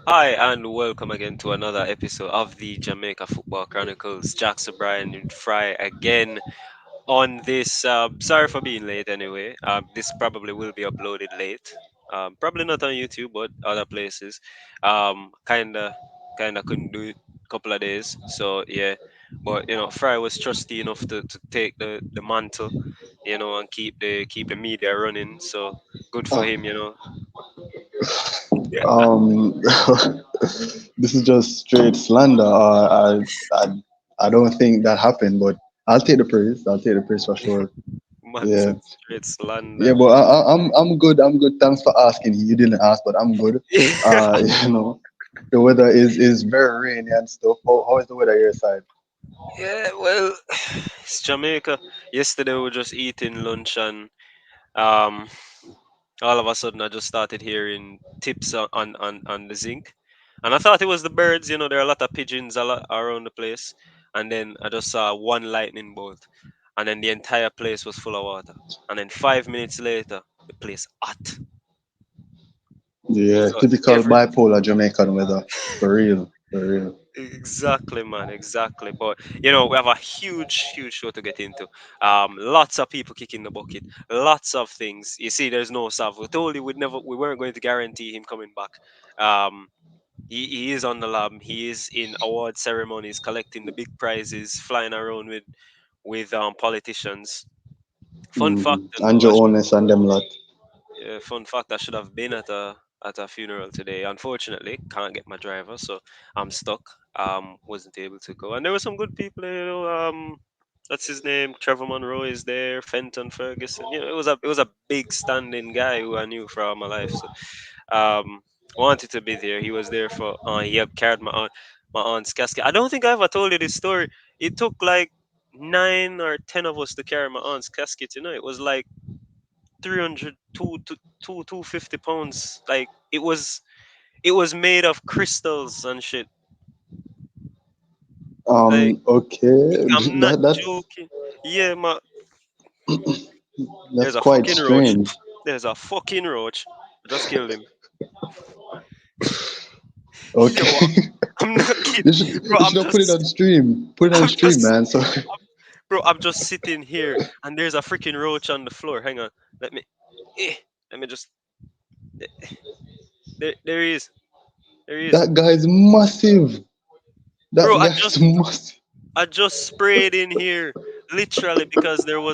Hi, and welcome again to another episode of the Jamaica Football Chronicles. Jackson Bryan and Fry again on this. Sorry for being late anyway. This probably will be uploaded late. Probably not on YouTube, but other places. Kinda couldn't do it a couple of days. So yeah, but Fry was trusty enough to take the mantle, and keep the media running. So good for Oh, him. um, this is just straight slander. I don't think that happened, but I'll take the praise. I'll take the praise for sure. Man Yeah, said straight slander. yeah, but I'm good. I'm good. Thanks for asking. You didn't ask, but I'm good. You know, the weather is very rainy and stuff. How is the weather your side? Yeah, well, it's Jamaica. Yesterday we were just eating lunch and um all of a sudden I just started hearing tips on the zinc. And I thought it was the birds, there are a lot of pigeons around the place. And then I just saw one lightning bolt. And then the entire place was full of water. And then 5 minutes later, the place hot. Yeah, So typical every bipolar Jamaican weather. For real, for real. Exactly, man. Exactly. But we have a huge, huge show to get into. Lots of people kicking the bucket. Lots of things. You see, there's no Sav. We told you we weren't going to guarantee him coming back. Um, he is on the lab. He is in award ceremonies, collecting the big prizes, flying around with politicians. Fun fact, And your honest and them lot. fun fact, I should have been at a funeral today. Unfortunately, can't get my driver, so I'm stuck. Wasn't able to go. And there were some good people, that's his name. Trevor Monroe is there. Fenton Ferguson. It was a big standing guy who I knew for all my life. So um, wanted to be there. He was there for. He had carried my aunt's casket. I don't think I ever told you this story. It took like 9 or 10 of us to carry my aunt's casket. It was like 300 250 pounds. Like it was made of crystals and shit. Like Okay, I'm not that's joking. Yeah, there's that's a quite fucking roach. strange. There's a fucking roach. I just killed him. Yo, Okay, I'm not kidding, you should bro. you should have put it on stream. Put it on I'm stream, just, man. So I'm just sitting here and there's a freaking roach on the floor. Hang on, let me, eh, let me just. There he is. There he is, that guy's massive. bro. That I guy's just massive, I just sprayed in here literally because there were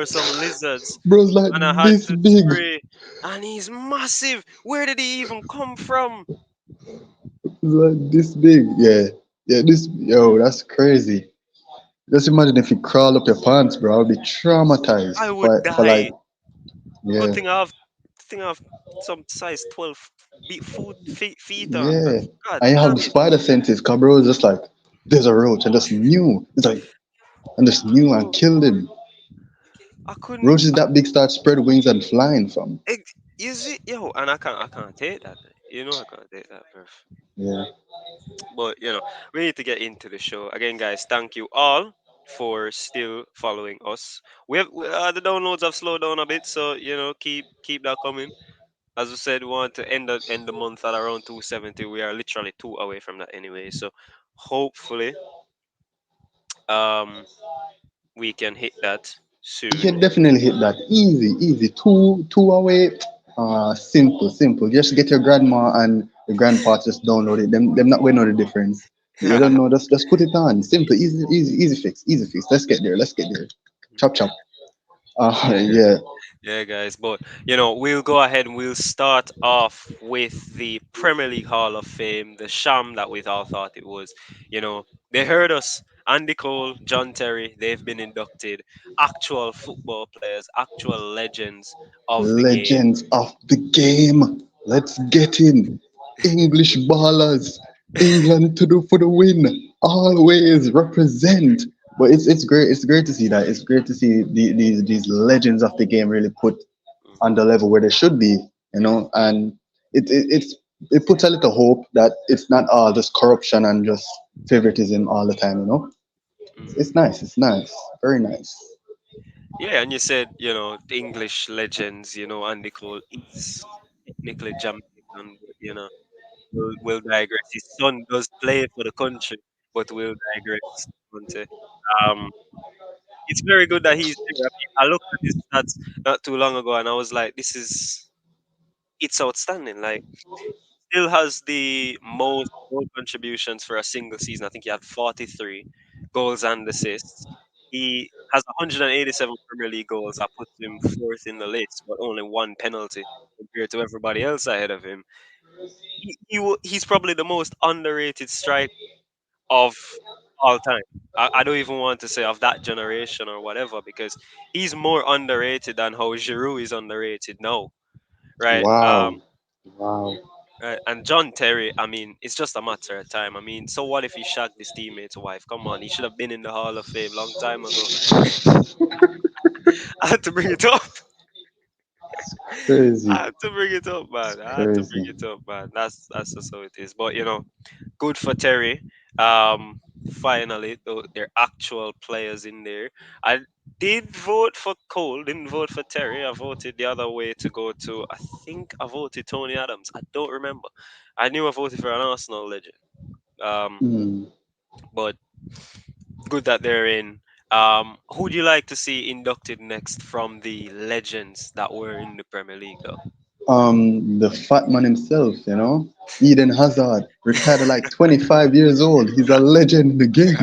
some lizards bro's like and I had this to big. spray. And he's massive. Where did he even come from? He's like this big. Yeah, yeah. This yo, that's crazy. Just imagine if he crawled up your pants, bro. I'd be traumatized I would for like die. Good yeah, thing I have some size 12 feet on. yeah. 'Cause God And you have damn the it. spider senses, cause bro is just like there's a roach and just knew. It's like and just knew and Bro, killed him. I couldn't. Roaches that big start spread wings and flying from. You see, yo, and I can't take that. I can't take that, bro. Yeah. But we need to get into the show again, guys. Thank you all for still following us. The downloads have slowed down a bit, so keep that coming. As we said, we want to end the month at around 270. We are literally two away from that anyway. So hopefully, um, we can hit that You soon. can definitely hit that. Easy, easy. Two away. Simple, simple. Just get your grandma and your grandpa to just download it. Them not we know the difference. You don't know, just put it on. Simple, easy fix. Let's get there. Let's get there. Chop chop. Yeah. Yeah, guys. But we'll go ahead and we'll start off with the Premier League Hall of Fame, the sham that we all thought it was. They heard us. Andy Cole, John Terry, they've been inducted. Actual football players, actual legends of the game. Legends of the game. Let's get in. English ballers. England to do for the win. Always represent. But it's great. It's great to see that. It's great to see these legends of the game really put on Mhm, the level where they should be. And it puts a little hope that it's not all just corruption and just favoritism all the time. It's mhm. nice. It's nice. Very nice. Yeah, and you said, the English legends, Andy Cole is technically Jamaican, but. will digress. His son does play for the country, but will digress. Conte. Um, it's very good that he's there. I mean, I looked at his stats not too long ago, and I was like, "This is it's outstanding." Like, still has the most goal contributions for a single season. I think he had 43 goals and assists. He has 187 Premier League goals. That puts him fourth in the list, but only one penalty compared to everybody else ahead of him. He's probably the most underrated striker of all time. I don't even want to say of that generation or whatever because he's more underrated than how Giroud is underrated now, right? Wow. Wow. And John Terry, I mean, it's just a matter of time. I mean, so what if he shagged his teammate's wife? Come on, he should have been in the Hall of Fame long time ago. I had to bring it up. Crazy. I had to bring it up, man. I had to bring Crazy. it up, man. That's just how it is. But good for Terry. Finally, though, they're actual players in there. I did vote for Cole, didn't vote for Terry. I voted the other way to go to. I think I voted Tony Adams. I don't remember. I knew I voted for an Arsenal legend. Um, Mm. but good that they're in. Who do you like to see inducted next from the legends that were in the Premier League, though? The fat man himself, Eden Hazard, retired at like 25 years old. He's a legend in the game.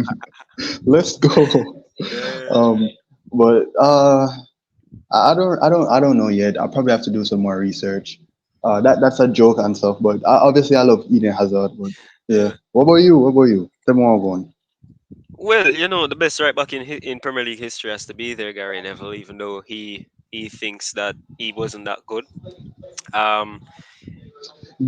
Let's go. Yeah. Um, but I don't know yet. I'll probably have to do some more research. That's a joke and stuff, but obviously I love Eden Hazard. But yeah, Yeah. what about you? What about you? Tell me what I'm going. Well, the best right back in Premier League history has to be there, Gary Neville, even though he thinks that he wasn't that good. Um,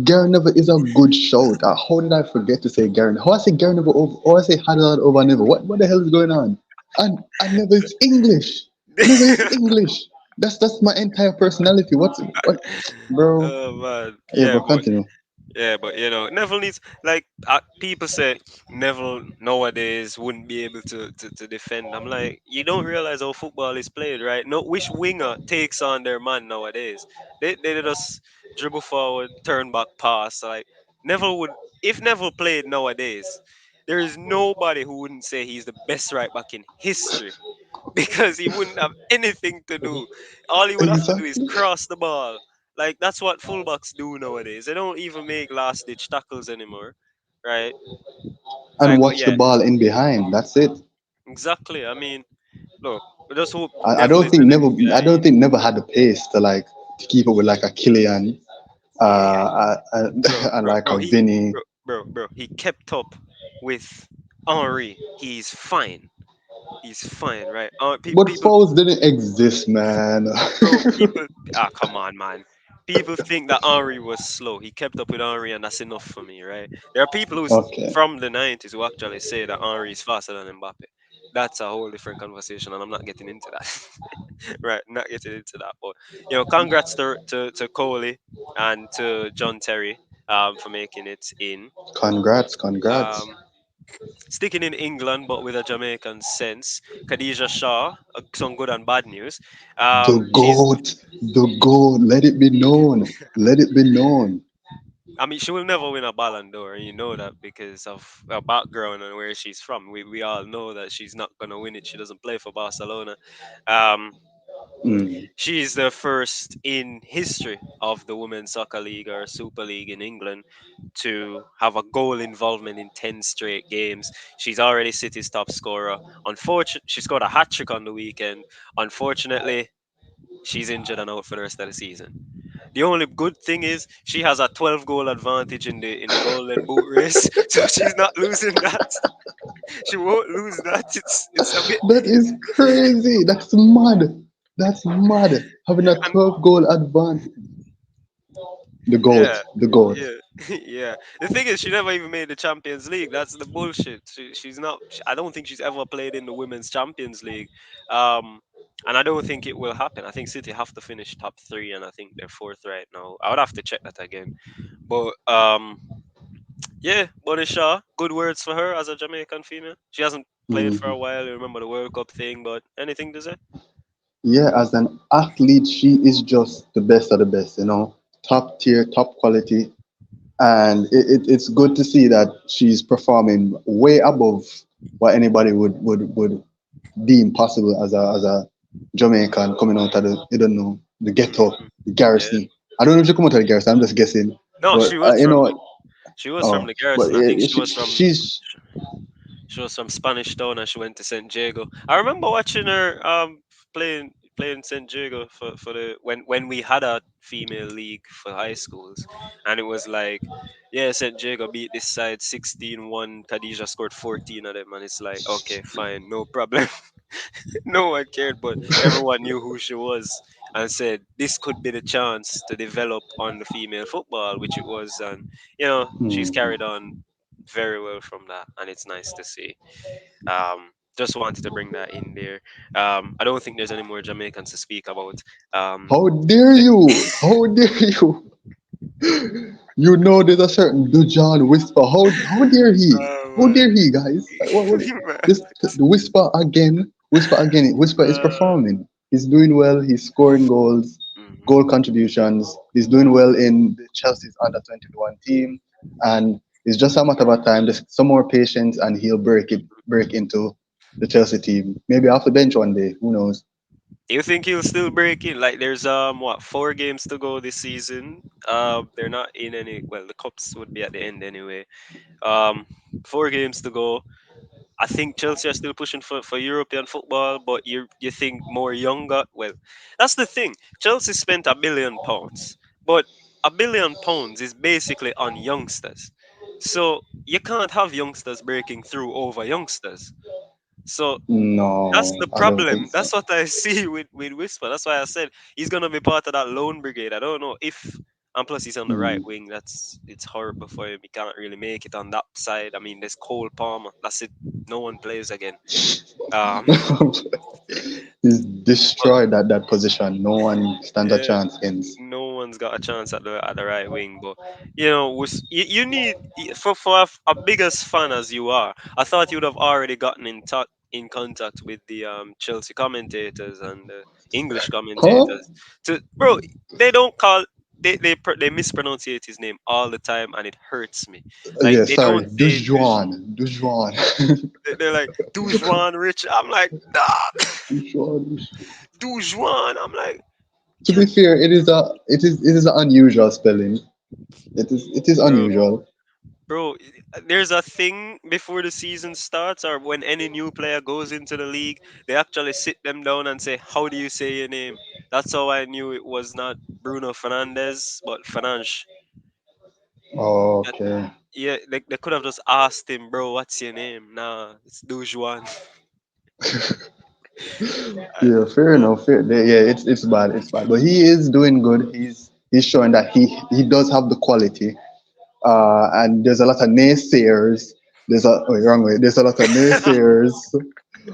Gary Neville is a good shout. How did I forget to say Gary? How I say Gary Neville over? How I say Hazard over Neville? What the hell is going on? And Neville is English. Neville is English. That's my entire personality. What, bro? oh man, Yeah, yeah, but but continue. Neville needs like people say Neville nowadays wouldn't be able to defend. I'm like, you don't realize how football is played, right? No, which winger takes on their man nowadays? They just dribble forward, turn back, pass. Like Neville would, if Neville played nowadays, there is nobody who wouldn't say he's the best right back in history because he wouldn't have anything to do. All he would have to do is Exactly. cross the ball. Like that's what fullbacks do nowadays. They don't even make last ditch tackles anymore, right? And Like, but watch the yeah, ball in behind. That's it. exactly. I mean, look, we just hope I Neville don't is think the never next I guy. don't think never had the pace to keep up with like a Killian, Yeah, bro, and bro, like bro. a Vinny. He kept up with Henri. He's fine. He's fine, right? But People fouls didn't exist, man. Bro, come on, man. People think that Henri was slow. He kept up with Henri, and that's enough for me, right? There are people Okay. from the 90s who actually say that Henri is faster than Mbappe. That's a whole different conversation, and I'm not getting into that. right, not getting into that. But, congrats to Coley and to John Terry for making it in. Congrats, congrats. Um, Sticking in England, but with a Jamaican sense, Khadija Shaw, some good and bad news. The She's GOAT, the GOAT. Let it be known. Let it be known. I mean, she will never win a Ballon d'Or, and you know that because of her background and where she's from. We all know that she's not gonna win it. She doesn't play for Barcelona. Um, Mm. she's the first in history of the Women's Soccer League or Super League in England to have a goal involvement in 10 straight games. She's already City's top scorer. She scored a hat trick on the weekend. Unfortunately, she's injured and out for the rest of the season. The only good thing is she has a 12 goal advantage in the Golden Boot race, so she's not losing that. She won't lose that. It's a bit That is crazy. That's mad. That's mad. Having a and 12 goal advantage. The yeah. GOAT. The GOAT. Yeah, yeah. The thing is, she never even made the Champions League. That's the bullshit. She's not. I don't think she's ever played in the Women's Champions League, um, and I don't think it will happen. I think City have to finish top three, and I think they're fourth right now. I would have to check that again. But yeah, Bonnie Shaw, good words for her as a Jamaican female. She hasn't played for Mhm. a while. You remember the World Cup thing, but anything to say? Yeah, as an athlete, she is just the best of the best, Top tier, top quality. and it's good to see that she's performing way above what anybody would deem possible as a Jamaican coming out of the, you don't know, the ghetto, Mhm. the Yeah. garrison. I don't know if she come out of the garrison. I'm just guessing, No, but she was from oh, the but garrison. I think she's she was from Spanish Town and she went to San Diego. I remember watching her playing San Diego for the when we had a female league for high schools, and it was like, yeah, San Diego beat this side 16-1. Khadija scored 14 of them, and it's like, okay, fine, no problem. No one cared, but everyone knew who she was and said this could be the chance to develop on the female football, which it was, and she's hmm. carried on very well from that, and it's nice to see. Just wanted to bring that in there. I don't think there's any more Jamaicans to speak about. Um, How dare the- you? How dare you? You know there's a certain Dujan whisper. How dare he? How oh dare he, guys? What man. this the whisper again? Whisper again. Whisper is uh, performing. He's doing well. He's scoring goals, mhm. goal contributions. He's doing well in the Chelsea's under 21 team, and it's just a matter of time. Just some more patience, and he'll break into the Chelsea team. Maybe off the bench one day. Who knows? You think he'll still break it? Like there's what 4 games to go this season. They're not in any. Well, the cups would be at the end anyway. 4 games to go. I think Chelsea are still pushing for European football, but you think more younger. Well, that's the thing. Chelsea spent £1 billion, but £1 billion is basically on youngsters. So you can't have youngsters breaking through over youngsters. So that's No, the I don't problem. think so. That's what I see with Whisper. That's why I said he's gonna be part of that loan brigade. I don't know if, and plus he's on the right Hmm. wing. It's horrible for him. He can't really make it on that side. I mean, there's Cole Palmer. That's it. No one plays again. Um, He's but destroyed that position. No one stands a yeah, chance against. no one's got a chance at the right wing. But you need for a biggest fan as you are. I thought you'd have already gotten in contact with the Chelsea commentators and the English Huh? commentators. To bro, they don't call they mispronounce his name all the time, and it hurts me. Like Yeah, they sorry. don't say Dujuan. Dujuan. they're like Dujuan Rich. I'm like nah, Dujuan. Dujuan. I'm like To you be fair, it is an unusual spelling. It is bro. unusual. Bro, there's a thing before the season starts or when any new player goes into the league, they actually sit them down and say, how do you say your name? That's how I knew it was not Bruno Fernandez, but Fernandes. That- Okay. Yeah, they could have just asked him, bro, what's your name? Nah, it's Dujuan. Yeah, fair No, enough. Yeah, it's bad. It's bad. But he is doing good. He's showing that he does have the quality. And there's a lot of naysayers. Wrong way. There's a lot of naysayers,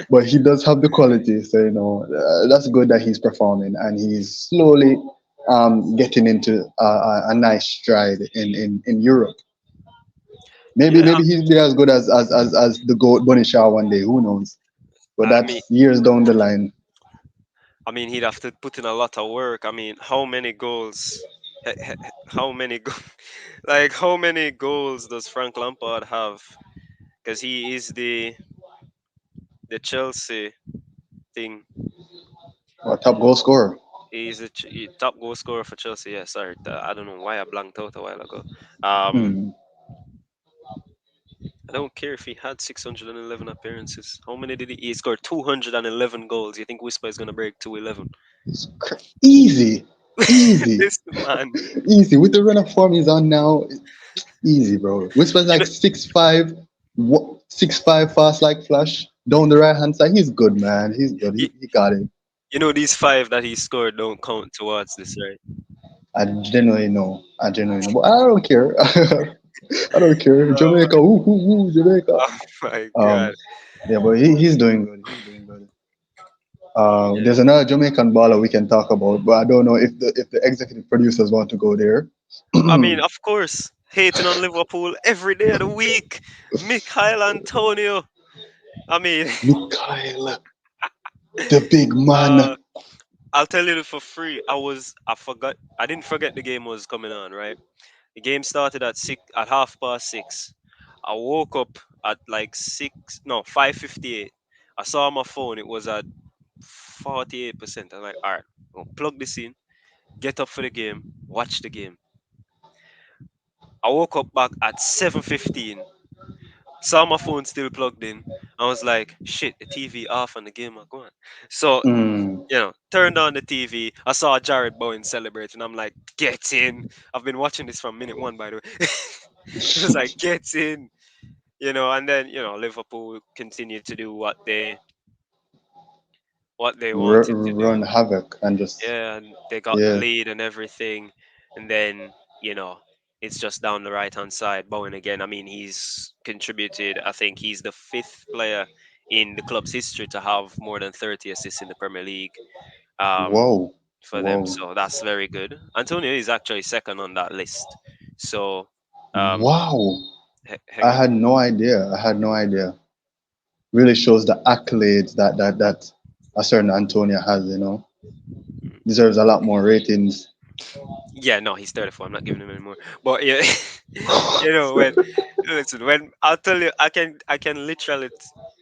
but he does have the quality. So that's good that he's performing and he's slowly getting into a nice stride in Europe. Maybe yeah, maybe he'll be as good as the goat Bunny Shaw one day. Who knows? But I mean, that's years down the line. he'd have to put in a lot of work. I mean, how many goals? How many like how many goals does Frank Lampard have? Because he is the Chelsea thing. Top goal scorer. He's the top goal scorer for Chelsea. Yeah, sorry, I don't know why I blanked out a while ago. Um, Hmm. I don't care if he had 611 appearances. How many did he? He scored 211 goals. You think Whisper is gonna break 211? Easy, easy, This man, easy. With the run of form he's on now, easy, bro. Whisper's you like know, 6'5", 6'5", fast like flash. Down the right hand side, he's good, man. He's good. you, He got it. you know these five that he scored don't count towards this, right? I genuinely know. I genuinely know. But I don't care. I don't care. Oh Jamaica, Jamaica. oh my Um, god! yeah, but he's doing good. He's doing good. Yeah. There's another Jamaican baller we can talk about, but I don't know if the executive producers want to go there. I mean, of course, hating on Liverpool every day of the week. Mikhail Antonio. I mean, Mikhail, the big uh, man. I'll tell you for free. I forgot. I didn't forget the game was coming on, right? The game started at 6 at 6:30. I woke up at like 6, no, 5:58. I saw my phone, it was at 48%. I'm like, all right, I'll plug this in, get up for the game, watch the game. I woke up back at 7:15, saw my phone still plugged in. I was like, shit, the TV off and the game are going. So, Mm. turned on the TV. I saw Jared Bowen celebrating. I'm like, get in. I've been watching this from minute one, by the way. It was like, get in. And then, Liverpool continued to do what they wanted to Run do. havoc and just Yeah, and they got the yeah. lead and everything. And then, it's just down the right hand side. Bowen again. I mean, he's contributed. I think he's the fifth player in the club's history to have more than 30 assists in the Premier League. Um, Whoa, for them. whoa, So that's very good. Antonio is actually second on that list. So, um, wow! hang I on. had no idea. I had no idea. Really shows the accolades that a certain Antonia has. Deserves a lot more ratings. Yeah, no, he's 34. I'm not giving him anymore. But yeah, when listen, when I'll tell you, I can literally.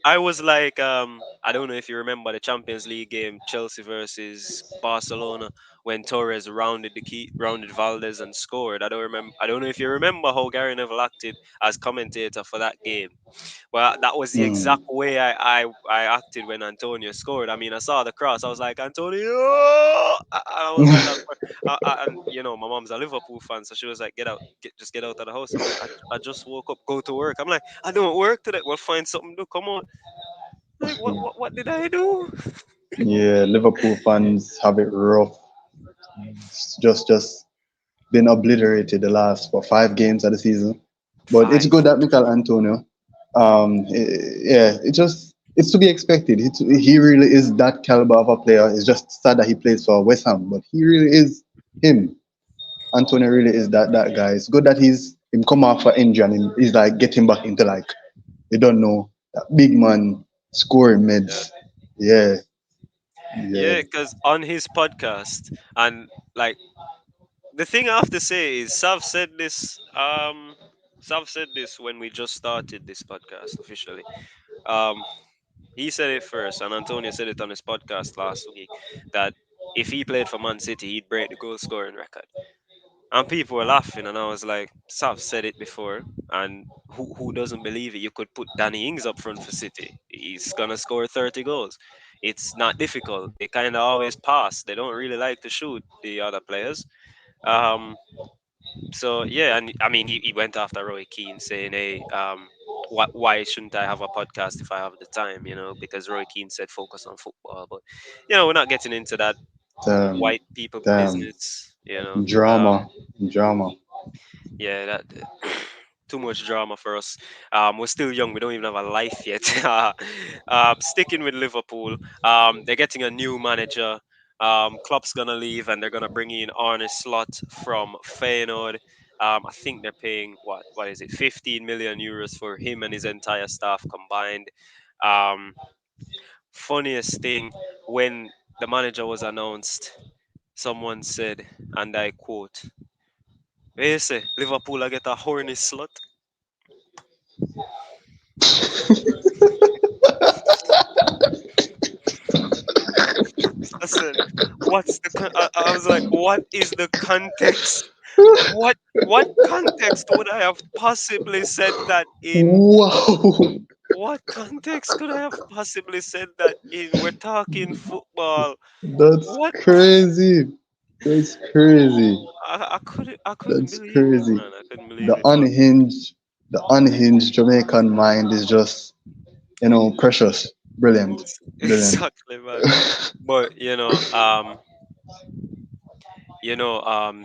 I was like, I don't know if you remember the Champions League game, Chelsea versus Barcelona, when Torres rounded Valdez and scored. I don't know if you remember how Gary Neville acted as commentator for that game. Well, that was the Mm. exact way I acted when Antonio scored. I mean, I saw the cross. I was like, Antonio! I was like that. And my mom's a Liverpool fan, so she was like, just get out of the house. I'm like, I just woke up, go to work. I'm like, I don't work today. Well, find something to do. Come on. Like, what did I do? Yeah, Liverpool fans have it rough. Just been obliterated the last for 5 games of the season. But it's Five. good that Mikel Antonio. Yeah, it's to be expected. He really is that caliber of a player. It's just sad that he plays for West Ham, but he really is him. Antonio really is that guy. It's good that he's him come off for injury and he's like getting back into like you don't know that big man scoring Yeah. mids. Yeah, yeah, Yeah, because on his podcast, and like the thing I have to say is Sav said this when we just started this podcast officially. Um, he said it first, and Antonio said it on his podcast last week that if he played for Man City, he'd break the goal scoring record. And people were laughing, and I was like, Sav said it before, and who doesn't believe it? You could put Danny Ings up front for City. He's gonna score 30 goals. It's not difficult. They kind of always pass. They don't really like to shoot the other players. Um, so yeah, and I mean, he went after Roy Keane saying, "Hey, why shouldn't I have a podcast if I have the time? Because Roy Keane said focus on football." But we're not getting into that damn, white people damn, business. drama, drama. Yeah, that too much drama for us. We're still young. We don't even have a life yet. Sticking with Liverpool, they're getting a new manager. Klopp's gonna leave, and they're gonna bring in Arne Slot from Feyenoord. I think they're paying what is it, 15 million euros for him and his entire staff combined. Um, Funniest thing, when the manager was announced, someone said, and I quote, "Hey, say Liverpool I get a horny slot." I said, "What's the?" I was like, "What is the context? What context would I have possibly said that in? Wow, What context could I have possibly said that in? We're talking football. that's What? crazy. That's crazy. I couldn't That's believe it, crazy. man. I couldn't The believe it. But unhinged, the unhinged Jamaican mind is just, precious. Brilliant. Brilliant. exactly, man. But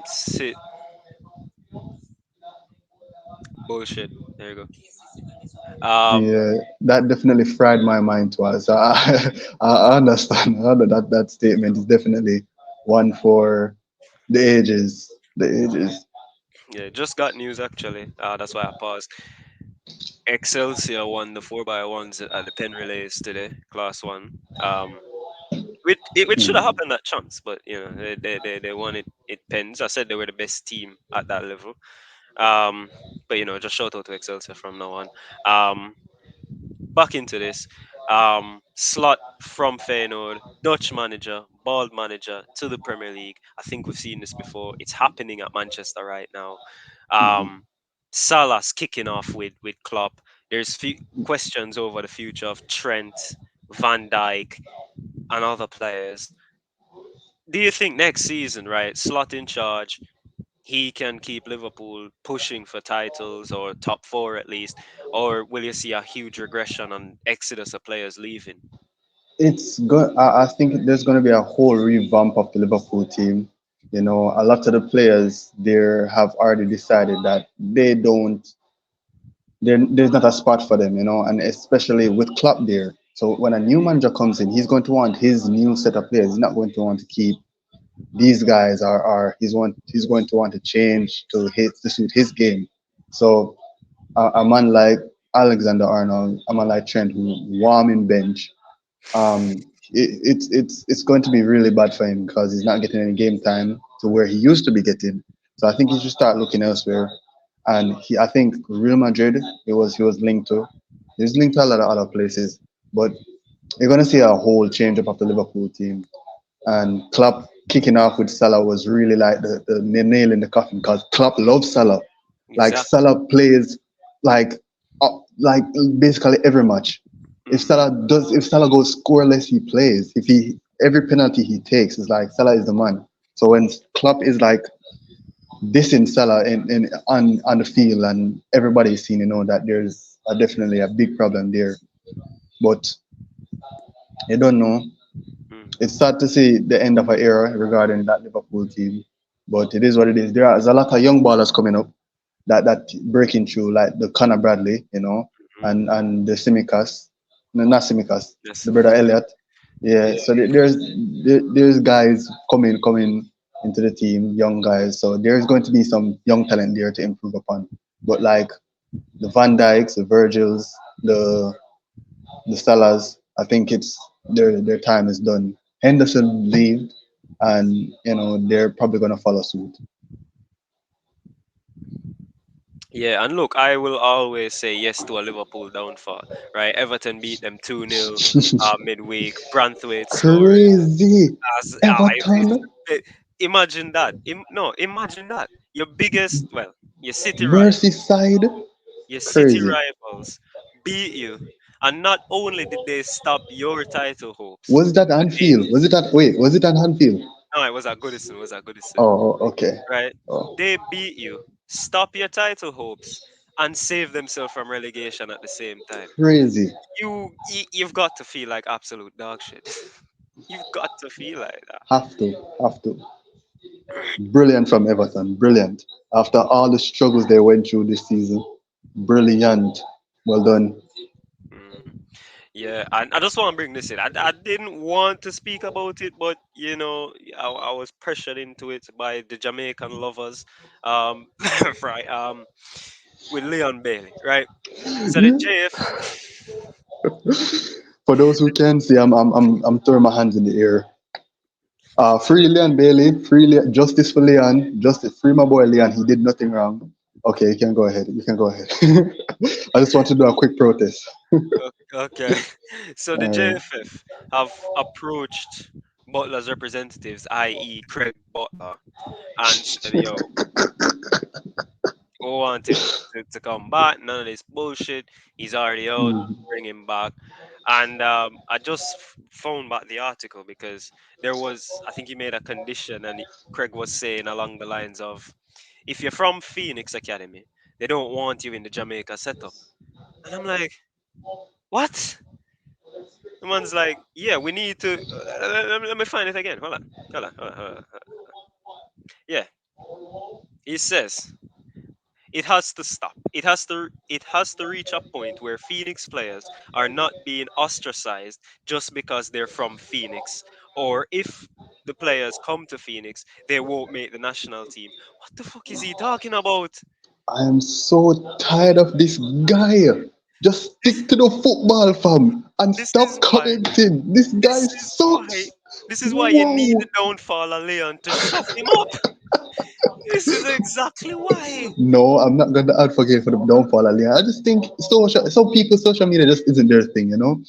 sit bullshit. There you go. Yeah, that definitely fried my mind twice. I understand. I know that statement is definitely one for the ages. The ages. Yeah, just got news actually. That's why I paused. Excelsior won the 4x1s at the pen relays today, class one. Which should have Hmm. happened at chance, but they won it pens. I said they were the best team at that level. Um, but just shout out to Excelsior from now on. Um, Back into this. Slot from Feyenoord, Dutch manager, bald manager to the Premier League. I think we've seen this before. It's happening at Manchester right now. Mhm. Um, Salah's kicking off with Klopp. There's questions over the future of Trent, Van Dijk, and other players. Do you think next season, right, Slot in charge, he can keep Liverpool pushing for titles or top four at least, or will you see a huge regression and exodus of players leaving? It's good. I think there's going to be a whole revamp of the Liverpool team. You know, a lot of the players there have already decided that they don't. There's not a spot for them. You know, and especially with Klopp there. So when a new manager comes in, he's going to want his new set of players. He's not going to want to keep these guys. He's going to want to change to suit his game. So a man like Alexander Arnold, a man like Trent, who warm in bench, it's going to be really bad for him because he's not getting any game time to where he used to be getting. So I think he should start looking elsewhere. And I think Real Madrid, he was linked to. He's linked to a lot of other places, but you're gonna see a whole change up of the Liverpool team. And Klopp kicking off with Salah was really like the nail in the coffin because Klopp loves Salah. Like Exactly. Salah plays like like basically every match. Hmm. If Salah goes scoreless, he plays. If he every penalty he takes is like Salah is the man. So when Klopp is like dissing Salah on the field and everybody's seen, that there's definitely a big problem there. But you don't know. Hmm. It's sad to see the end of an era regarding that Liverpool team, but it is what it is. There's a lot of young ballers coming up that breaking through, like the Conor Bradley, Hmm. and the Simicas, no, not Simicas, Yes. the brother Elliot. Yeah, Yeah. so there's guys coming into the team, young guys. So there's going to be some young talent there to improve upon. But like the Van Dykes, the Virgils, the Salahs, I think it's their time is done. Henderson leave, and they're probably gonna follow suit. Yeah, and look, I will always say yes to a Liverpool downfall, right? Everton beat them 2-0 midweek. Branthwaite scoring. Crazy, As Everton, it, imagine that. No, imagine that. Your biggest, well, your city Merseyside, your city crazy. rivals beat you, and not only did they stop your title hopes, Was that but they Anfield? Was it at wait? Was it at Anfield? no, it was at Goodison, it was at Goodison, Okay. right? Oh, They beat you, stop your title hopes, and save themselves from relegation at the same time. crazy. You've got to feel like absolute dog shit. You've got to feel like that. Have to. Brilliant from Everton. Brilliant. After all the struggles they went through this season, brilliant. Well done. Mm. Yeah, and I just want to bring this in. I didn't want to speak about it, but I was pressured into it by the Jamaican lovers, um, right? With Leon Bailey, right? So the JF, For those who can see, I'm throwing my hands in the air. so Free Leon Bailey, justice for Leon, justice, free my boy Leon. He did nothing wrong. Okay, you can go ahead. You can go ahead. I just want to do a quick protest. okay, so the Uh, JFF have approached Butler's representatives, i.e., Craig Butler, and said, "Yo, we want him to come back. None of this bullshit. He's already out. mm, Bring him back." And I just phoned back the article because I think he made a condition, and Craig was saying along the lines of, if you're from Phoenix Academy, they don't want you in the Jamaica setup. And I'm like, what? The man's like, yeah, we need to. Let me find it again. Hold on. Yeah, he says it has to stop. It has to reach a point where Phoenix players are not being ostracized just because they're from Phoenix, or if the players come to Phoenix, they won't make the national team. What the fuck is he talking about? I am so tired of this guy. Just This stick to the football, fam, and this stop is why commenting. This guy this is why sucks. This is why you need the Wow. downfall of Leon to shove him up. This is exactly why. No, I'm not gonna advocate for the downfall of Leon. I just think some people social media just isn't their thing, you know.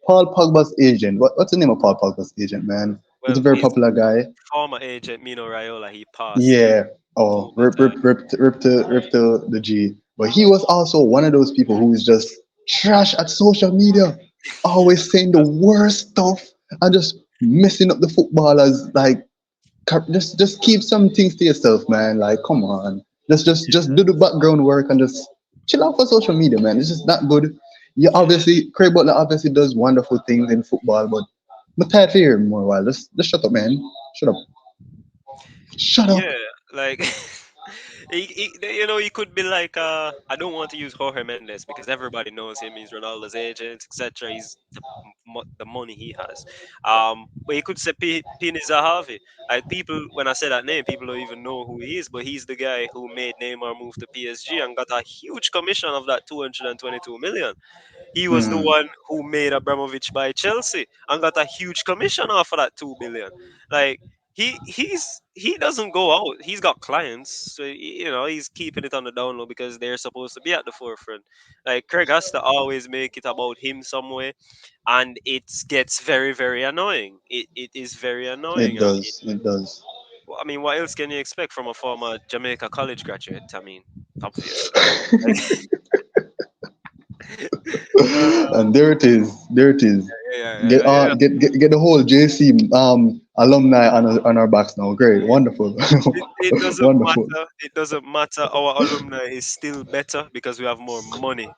Paul Pogba's agent. What's the name of Paul Pogba's agent, man? He's a Well, very his popular guy. former agent Mino Raiola, he passed Yeah. Oh, over time. rip to the G. But he was also one of those people who is just trash at social media, He always saying the worst stuff and just messing up the footballers. Like, just keep some things to yourself, man. Like, come on, just do the background work and just chill out for social media, man. It's just not good. Yeah, yeah, obviously, Craig Butler obviously does wonderful things in football, but I'm tired of hearing more while. Just shut up, man. Shut up. Shut up. yeah, like you know, he could be like, I don't want to use Jorge Mendes because everybody knows him. He's Ronaldo's agent, etc. He's the money he has. But he could say Pini Zahavi. Like people, when I say that name, people don't even know who he is. But he's the guy who made Neymar move to PSG and got a huge commission of that 222 million. He was the Mm, one who made Abramovich buy Chelsea and got a huge commission off of that 2 billion. Like he doesn't go out. He's got clients, so you know he's keeping it on the down low because they're supposed to be at the forefront. Like Craig has to always make it about him some way, and it gets very very annoying. It is very annoying. it does. It does. I mean, what else can you expect from a former Jamaica college graduate? I mean, obviously. uh, And there it is. There it is. Get yeah. get the whole JC alumni on our backs now. Great, wonderful, It doesn't wonderful. matter. It doesn't matter. Our alumni is still better because we have more money.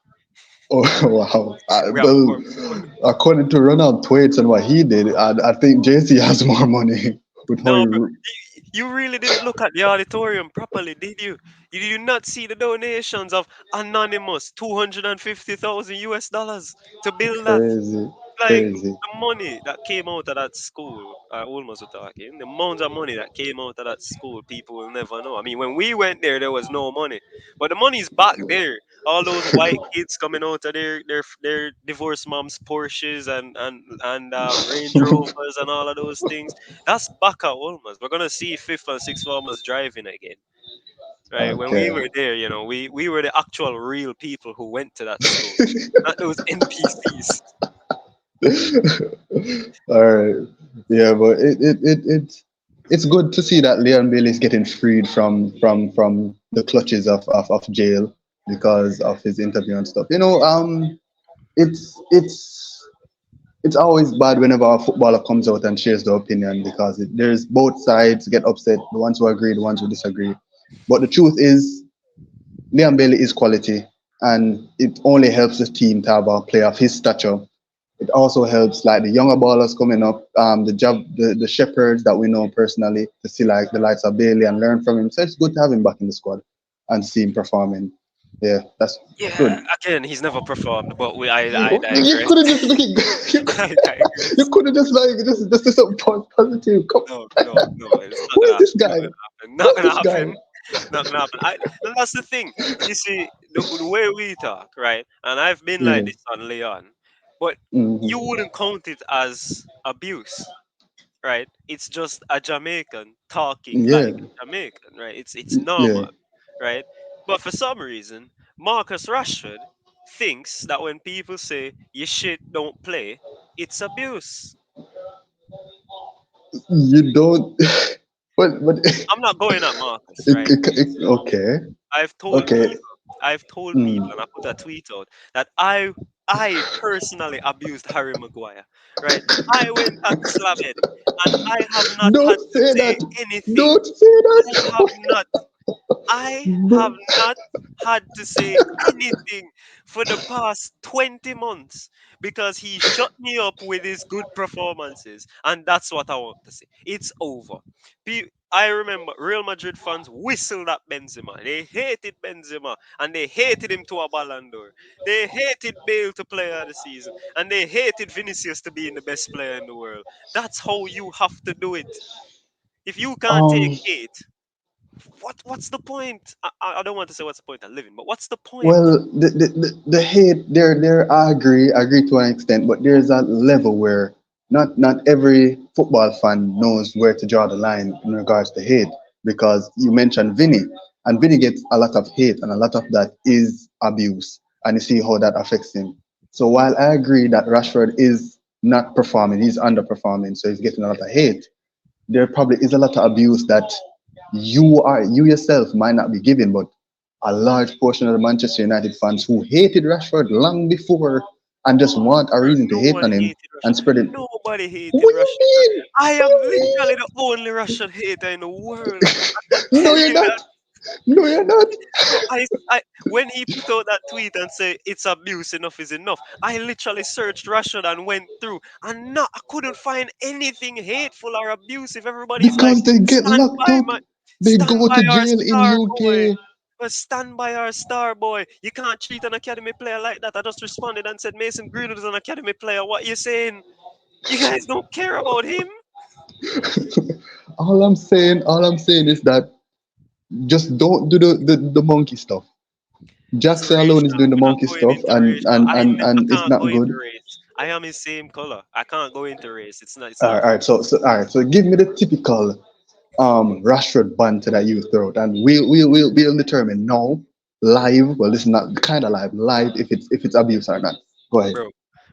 Oh wow! We have Well, more money. according to Ronald Thwaites and what he did, I think JC has more money with how No, bro. he. You really didn't look at the auditorium properly, did you? You did not see the donations of anonymous 250,000 US dollars to build that. Crazy, Like crazy. the money that came out of that school, almost talking, the amount of money that came out of that school, people will never know. I mean, when we went there was no money, but the money's back there. All those white kids coming out of their divorced moms' Porsches and Range Rovers and all of those things. That's back at Wolmer's. We're gonna see fifth and sixth formers driving again. Right, when we Okay. were there, you know, we were the actual real people who went to that school, not those NPCs. All right. Yeah, but it's good to see that Leon Bailey is getting freed from the clutches of jail because of his interview and stuff. You know, it's it's it's always bad whenever a footballer comes out and shares their opinion because there's both sides get upset, the ones who agree, the ones who disagree. But the truth is, Leon Bailey is quality, and it only helps the team to have a player of his stature. It also helps like the younger ballers coming up, the shepherds that we know personally, to see like the likes of Bailey and learn from him. So it's good to have him back in the squad and see him performing. Yeah, that's Yeah, good. again, he's never performed, but I You digress. could have just like I you digress. could have just like just do something positive. Come, No, no, no, it's not who gonna is happen. this guy? Not gonna happen. Who Not is gonna this guy? happen. Not gonna happen. And that's the thing. You see, the way we talk, right? And I've been like Yeah. this on Leon, but you Hmm. wouldn't count it as abuse, right? It's just a Jamaican talking Yeah. like a Jamaican, right? It's normal, Yeah. right? But for some reason, Marcus Rashford thinks that when people say you shit don't play, it's abuse. You don't. But I'm not going at Marcus, right? okay. I've told Okay. people, I've told Mm. people, and I put a tweet out that I personally abused Harry Maguire, right? I went at Slabhead, and I have not had Don't to say say that. anything. Don't say I have that. not I have Bro. not had to say anything for the past 20 months because he shut me up with his good performances. And that's what I want to see. It's over. I remember Real Madrid fans whistled at Benzema. They hated Benzema and they hated him to a Ballon d'Or. They hated Bale to player of the season and they hated Vinicius to being the best player in the world. That's how you have to do it. If you can't take Um. hate, what's the point? I don't want to say what's the point of living, but what's the point? Well, the hate there I agree to an extent, but there's a level where not every football fan knows where to draw the line in regards to hate, because you mentioned Vinny, and Vinny gets a lot of hate, and a lot of that is abuse, and you see how that affects him. So while I agree that Rashford is not performing, he's underperforming, so he's getting a lot of hate. There probably is a lot of abuse that you yourself might not be giving, but a large portion of the Manchester United fans who hated Rashford long before and just want a Bro, reason to no hate one on him hated and Russian. spread it. Nobody hated What do you Russian. mean? I What am do you literally the only Russian hater in the world. I can mean? No, tell you're you not. that. No, you're not. Bro, when he put out that tweet and say it's abuse, enough is enough, I literally searched Russian and went through, and I couldn't find anything hateful or abusive. Everybody's like, Because they get stand locked by up. my, They stand go by to our jail in star boy. UK. But stand by our star boy. You can't treat an academy player like that. I just responded and said Mason Greenwood is an academy player. What you saying? You guys don't care about him? All I'm saying is that just don't do the monkey stuff. It's Jackson alone is racial. doing the We're not monkey going stuff, into and racial. and and I and it's can't not go into good. race. I am his same color. I can't go into race. It's not. It's All not right, all fun. right. So give me the typical Rashford banter that you throw out, and we'll determine now live. Well, this is not kind of live if it's abuse or not. Go ahead. Bro,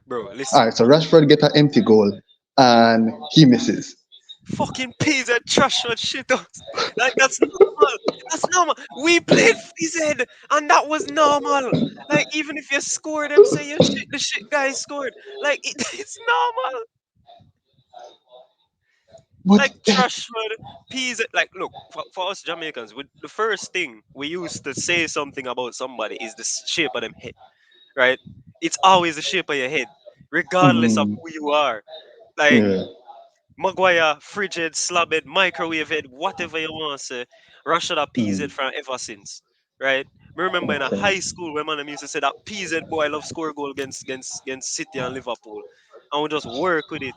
bro, All listen. right. So Rashford get an empty goal, and he misses. Fucking peas and trash what shit us. Like that's normal. That's normal. We played PZ and that was normal. Like even if you score them, say your shit, the shit guy scored. Like it's normal. But Like Trashford, peas. Like look, for us Jamaicans, the first thing we used to say something about somebody is the shape of them head, right? It's always the shape of your head, regardless of mm, who you are. Like yeah, Maguire, frigid, slabbed, microwave it, whatever you want to say. Rashad a PZ mm, from ever since. Right? Me remember in a okay. high school when man them used to say that PZ boy love score goal against City and Liverpool. And we just work with it.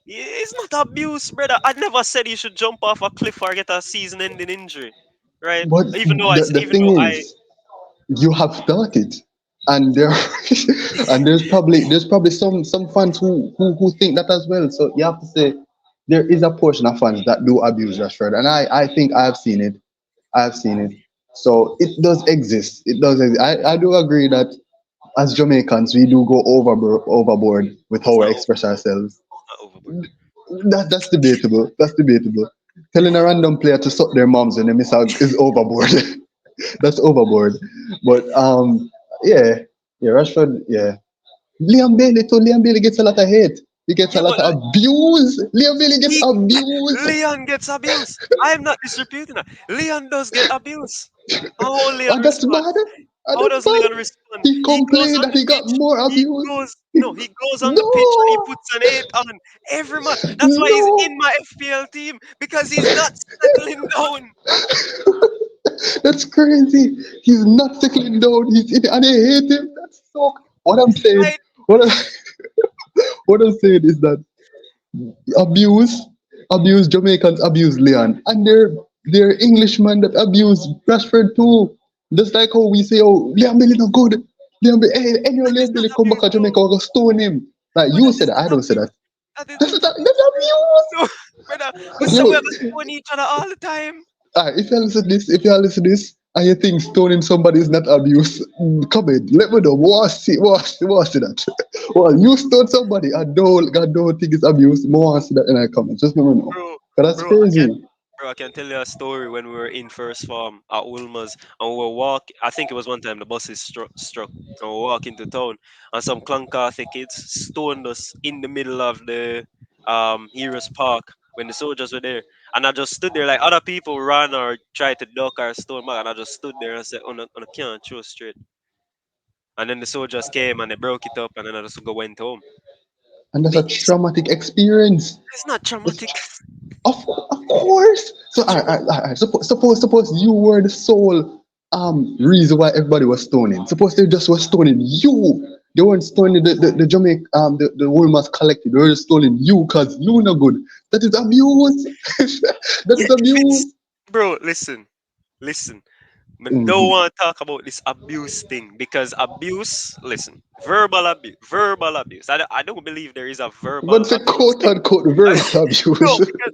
It's not abuse, brother. I never said you should jump off a cliff or get a season ending injury. Right? But the Even thing though I is, you have started, and there and there's probably some fans who think that as well. So you have to say there is a portion of fans that do abuse Rashford, and I think I've seen it. I've seen it. So it does exist. It does exist. I do agree that as Jamaicans we do go overboard with it's how we not over, express ourselves. not overboard. That's debatable. That's debatable. Telling a random player to suck their moms when they miss out is overboard. That's overboard. But yeah, yeah, Rashford, yeah. Liam Bailey too. Liam Bailey gets a lot of hate. He gets a Yeah, lot but of abuse. Liam Bailey gets he abused. Leon gets abuse. I am not disputing that. Leon does get abuse. How Leon And that's respond? bad. And How that's does bad. Leon respond? He He goes complained on that the he got pitch. more He abuse. goes He, no. He goes on the pitch and he no, puts an 8 on every match. That's why he's in no. my FPL team because he's not settling down. That's crazy. He's not settling down. He's in, and I hate him. That's so. What I'm saying, Like what, I, what I'm saying is that abuse, abuse Jamaicans abuse Leon, and they're Englishmen that abuse Rashford too. Just like how we say, oh, Liam Bailey not good. Liam Bailey, hey, anyhow, that is Liam not Bailey come back abuse to though. Jamaica, we're gonna stone him. Like But you that said is that, I not don't say abuse. that. That is That's not that's abuse, bro. abuse. So, brother, we say we're Yo, gonna stone each other all the time. if you listen to this, and you think stoning somebody is not abuse, comment. Let me know. What see that? Well, you stone somebody, I don't think it's abuse. More see that in the comments. Just let me know. Bro, But that's bro, I can crazy. Bro, I can tell you a story when we were in first farm at Ulmer's and we were walking. I think it was one time the buses struck and we were walking to town and some Concacaf kids stoned us in the middle of the Heroes Park when the soldiers were there. And I just stood there like other people ran or tried to duck or stone back and I just stood there and said, on a can't throw straight. And then the soldiers came and they broke it up and then I just went home. And that's a It's, traumatic experience. it's not That's traumatic. of course. So, suppose you were the sole reason why everybody was stoning. Suppose they just were stoning you. They weren't stoning the Jamaica the Woolmas collective. They were just stoning you because you no good. That is abuse. That Yeah, is if it's abuse. bro, listen. Listen. I don't Hmm. want to talk about this abuse thing because abuse, listen, verbal abuse. I don't believe there is a verbal What's a abuse quote thing. unquote verbal abuse? No, because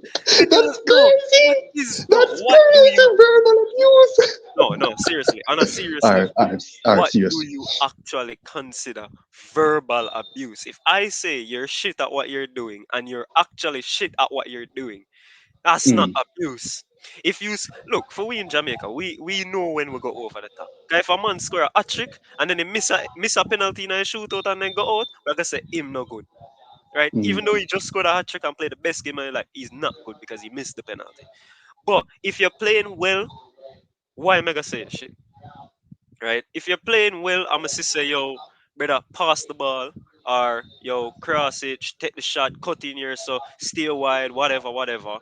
That's no, what crazy. is no, That's what do crazy. you Verbal abuse. no, seriously, on a serious Alright, level, alright, alright, what do serious. you actually consider verbal abuse? If I say you're shit at what you're doing and you're actually shit at what you're doing, that's not Mm, abuse. If you look for we in Jamaica, we know when we go over the top. 'Cause if a man score a hat trick and then he miss a penalty in a shootout and then go out, we're gonna say him no good, right? Even though mm, he just scored a hat trick and played the best game of his life, he's not good because he missed the penalty. But if you're playing well, why am I gonna say shit, right? If you're playing well, I'm gonna say yo, better pass the ball or yo cross it, take the shot, cut in here, so stay wide, whatever, whatever,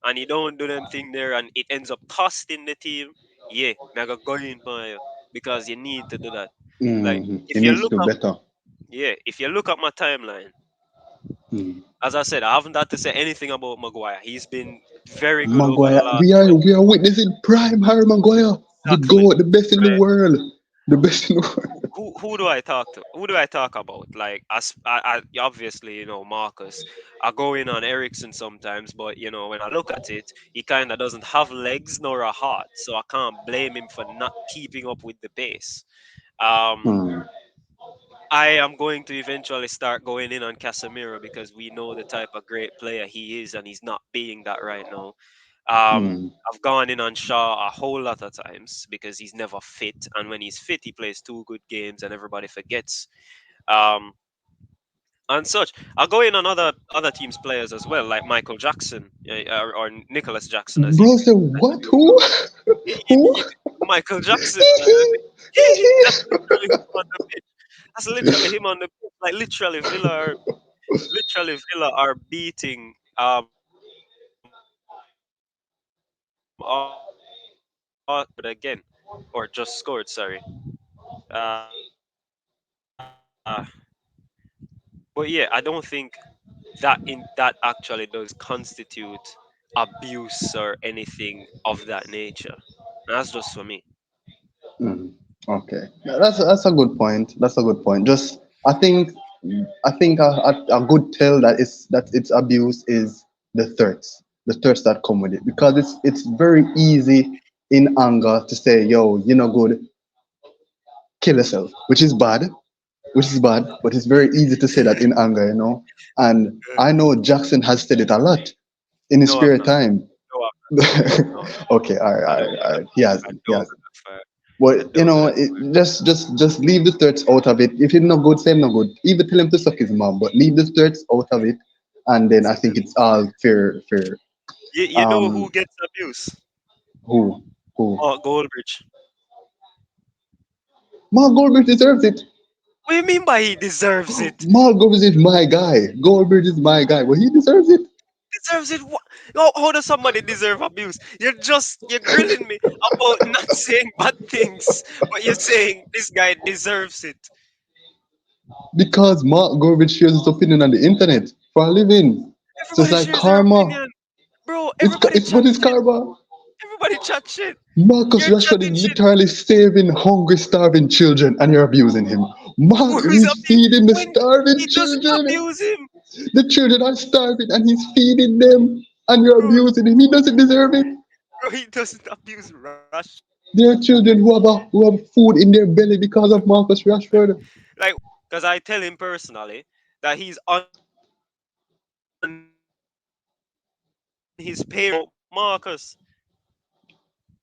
and you don't do them thing there and it ends up costing the team, yeah, me I go in for you because you need to do that. Like It if you needs look to do up better. yeah, if you look at my timeline, Mm. as I said, I haven't had to say anything about Maguire. He's been very good over the Maguire, last we are witnessing prime Harry Maguire, the exactly goat, the best in the right. world, the best in the world. Who do I talk to? Who do I talk about? Like as obviously Marcus. I go in on Ericsson sometimes, but when I look at it, he kind of doesn't have legs nor a heart, so I can't blame him for not keeping up with the pace. Um, Mm, I am going to eventually start going in on Casemiro because we know the type of great player he is, and he's not being that right now. mm. I've gone in on Shaw a whole lot of times because he's never fit, and when he's fit, he plays two good games, and everybody forgets. Um, and such. I'll go in on other teams' players as well, like Michael Jackson or Nicholas Jackson, as you Bro, say what? you Who? Who? Michael Jackson. That's literally him on the pitch. That's literally him on the pitch. Like literally Villa are beating Arsenal again, or just scored. Sorry. Uh, but yeah, I don't think that actually does constitute abuse or anything of that nature. That's just for me. Mm, okay, yeah, that's a good point. That's a good point. Just I think a good tell that it's abuse is the threats that come with it, because it's very easy in anger to say, yo, you're not good, kill yourself, which is bad, but it's very easy to say that in anger, you know. And I know Jackson has said it a lot in his No, I've spare not. time. No, I've no, Okay, all right, I all don't right, go all that right. He far. has I he don't has go that far. I But don't go that far. just leave the threats out of it. If he's not good, say him not good. Even tell him to suck his mom, but leave the threats out of it, and then I think it's all fair, fair. You know Um, who gets abuse? who, who? Mark Goldbridge. Mark Goldbridge deserves it. What do you mean by he deserves it? Mark Goldbridge is my guy. Goldbridge is my guy, but he deserves it Deserves it? What? How does somebody deserve abuse? You're grilling me about not saying bad things, but you're saying this guy deserves it. because Mark Goldbridge shares his opinion on the internet for a living. So it's Everybody like shares their karma. opinion, bro. It's but it's karma. Everybody chat shit. Marcus You're Rashford is chatting shit. literally saving hungry, starving children, and you're abusing him. Mark, Who is he's abuse feeding the when starving he doesn't children. abuse him, The children are starving, and he's feeding them, and you're bro? abusing him. He doesn't deserve it. Bro, he doesn't abuse Rashford. There are children who have food in their belly because of Marcus Rashford. Like, because I tell him personally that he's on his payroll. Marcus,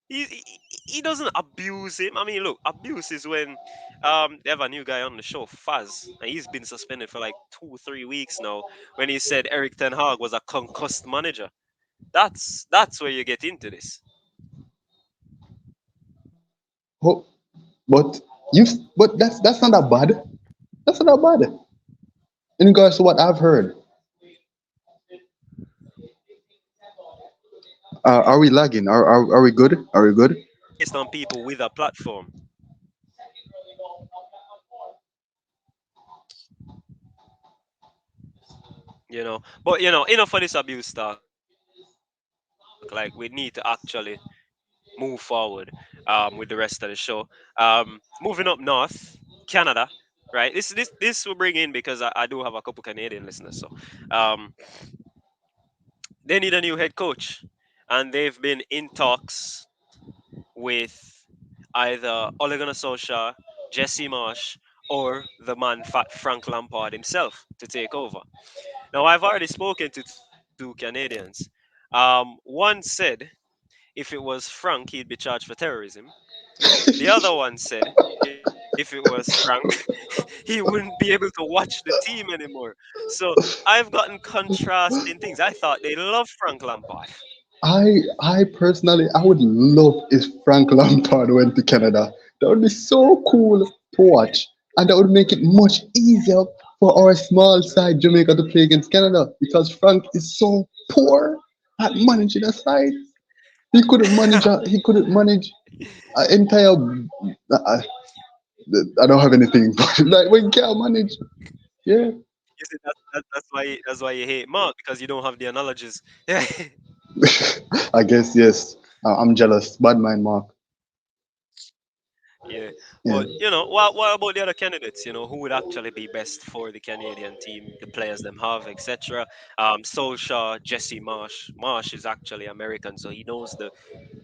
he doesn't abuse him. I mean, look, abuse is when they have a new guy on the show, Faz, and he's been suspended for like 2 3 weeks now. When he said Eric Ten Hag was a concussed manager, that's where you get into this. Oh, but but that's not that bad. That's not that bad in regards to what I've heard. Are we lagging? Are we good? Are we good? Based on people with a platform, But enough of this abuse talk. Like we need to actually move forward. with the rest of the show. Moving up north, Canada, right? This will bring in because I do have a couple Canadian listeners. So um, they need a new head coach, and they've been in talks with either Ole Gunnar Solskjaer, Jesse Marsh, or the man Frank Lampard himself to take over. Now, I've already spoken to two Canadians. One said if it was Frank, he'd be charged for terrorism. The other one said if it was Frank, he wouldn't be able to watch the team anymore. So I've gotten contrasting things. I thought they loved Frank Lampard. I personally, I would love if Frank Lampard went to Canada. That would be so cool to watch, and that would make it much easier for our small side Jamaica to play against Canada because Frank is so poor at managing a side. He couldn't manage an entire. I, I don't have anything, but like we can't manage. Yeah, You see, that's why you hate Mark because you don't have the analogies. Yeah, I guess yes. I'm jealous. Bad mind, Mark. yeah. Yeah. But what about the other candidates? Who would actually be best for the Canadian team, the players them have, etc. Solskjaer, Jesse Marsh. Marsh is actually American, so he knows the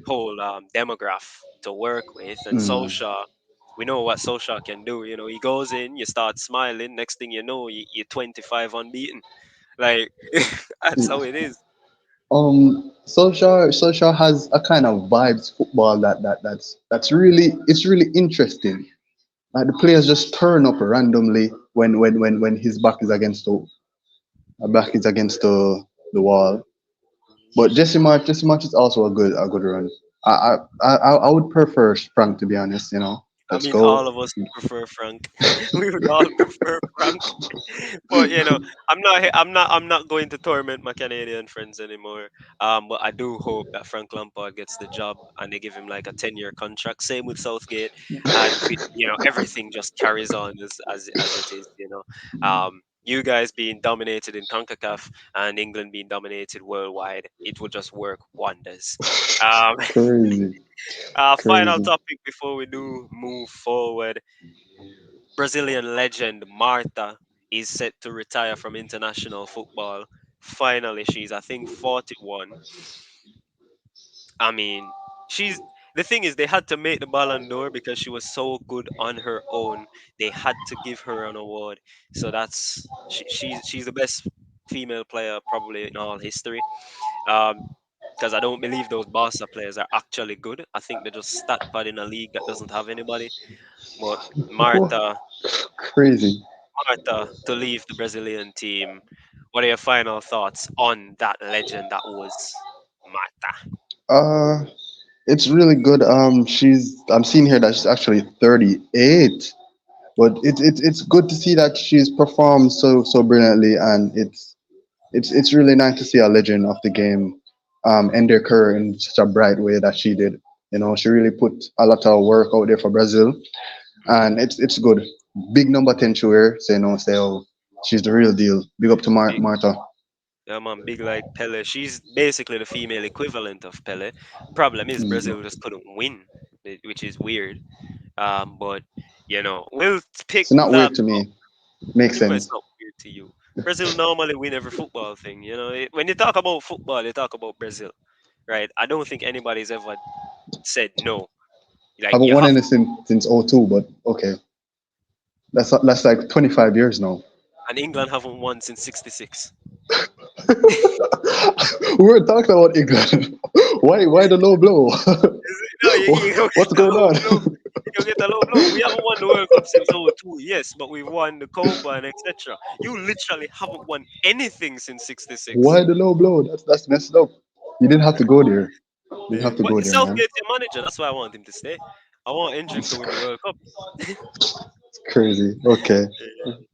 whole demograph to work with. And Mm. Solskjaer, we know what Solskjaer can do. He goes in, you start smiling. Next thing you know, you're 25 unbeaten. Like that's how it is. Solskjaer has a kind of vibes football that's really it's really interesting. Like the players just turn up randomly when his back is against the wall. But Jesse March is also a good run. I would prefer Frank to be honest. I Let's mean, go. all of us prefer Frank. We would all prefer Frank. But I'm not going to torment my Canadian friends anymore. But I do hope that Frank Lampard gets the job and they give him like a 10-year contract. Same with Southgate, and everything just carries on as it is. You guys being dominated in Concacaf and England being dominated worldwide, it will just work wonders. Um, Crazy, final crazy. topic before we do move forward. Brazilian legend Marta is set to retire from international football. Finally, she's I think 41. I mean, she's the thing is they had to make the Ballon d'Or because she was so good on her own. They had to give her an award. So she's the best female player probably in all history. Um, because I don't believe those Barca players are actually good. I think they're just stat pad in a league that doesn't have anybody. But Wha- Marta Crazy. Marta to leave the Brazilian team. What are your final thoughts on that legend that was Marta? Uh, it's really good. I'm seeing here that she's actually 38. But it's good to see that she's performed so brilliantly, and it's really nice to see a legend of the game end their career in such a bright way that she did. She really put a lot of work out there for Brazil, and it's good. Big number 10 to her, say oh, she's the real deal. Big up to Big, Marta. yeah, man, big like Pele. She's basically the female equivalent of Pele. Problem is Mhm. Brazil just couldn't win, which is weird. But we'll pick It's not that weird to up. me. What Makes do you mean it's sense. not weird to you? Brazil normally win every football thing. When you talk about football, you talk about Brazil, right? I don't think anybody's ever said no. Like Haven't you won have anything since '02, but okay, that's like 25 years now. and England haven't won since '66. We were talking about England. Why the low blow? No, you don't What's get the going low on? blow. You don't get the low blow. We haven't won the World Cup since '02, yes, but we've won the Copa and etc. You literally haven't won anything since '66. Why the low blow? That's messed up. You didn't have to go there. You didn't Yeah. have to But go there, man. Southgate's your manager. That's why I want him to stay. I want Hendrick to It's win the World Cup. crazy. Okay.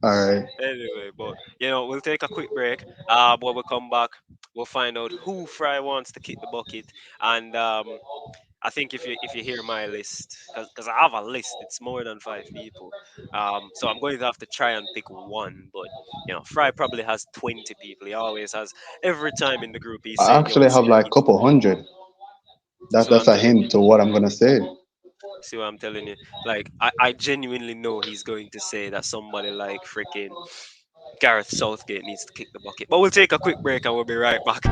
All right. Anyway, but we'll take a quick break. When we come back, we'll find out who Fry wants to kick the bucket, and I think if you hear my list, because I have a list, it's more than 5 people. So I'm going to have to try and pick one. But Fry probably has 20 people. He always has. Every time in the group, he's I saying, "Yo, actually see, have I like need." couple hundred. So That's I'm a telling you, hint to what I'm gonna say. See what I'm telling you? Like, I genuinely know he's going to say that somebody like freaking Gareth Southgate needs to kick the bucket. But we'll take a quick break and we'll be right back.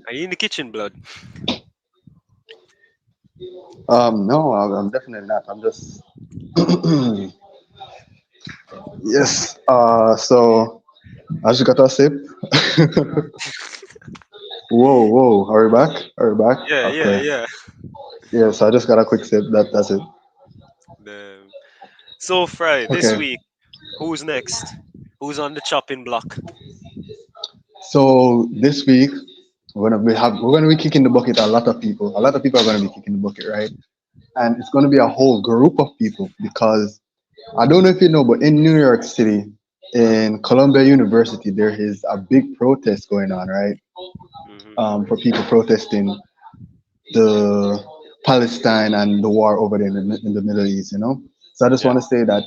Are you in the kitchen, blood? No, I'm definitely not. I'm just yes. So I just got a sip. Whoa, whoa. Are we back? Are we back? Yeah, yeah, Okay. yeah. Yes, I just got a quick sip. That's it. Damn. So, Fry, this Okay. week, who's next? Who's on the chopping block? So this week we're gonna be kicking the bucket. A lot of people. A lot of people are gonna be kicking the bucket, right? And it's gonna be a whole group of people because I don't know if you know, but in New York City, in Columbia University, there is a big protest going on, right? Hmm. For people protesting the Palestine and the war over there in the Middle East, you know. So I just Yeah. want to say that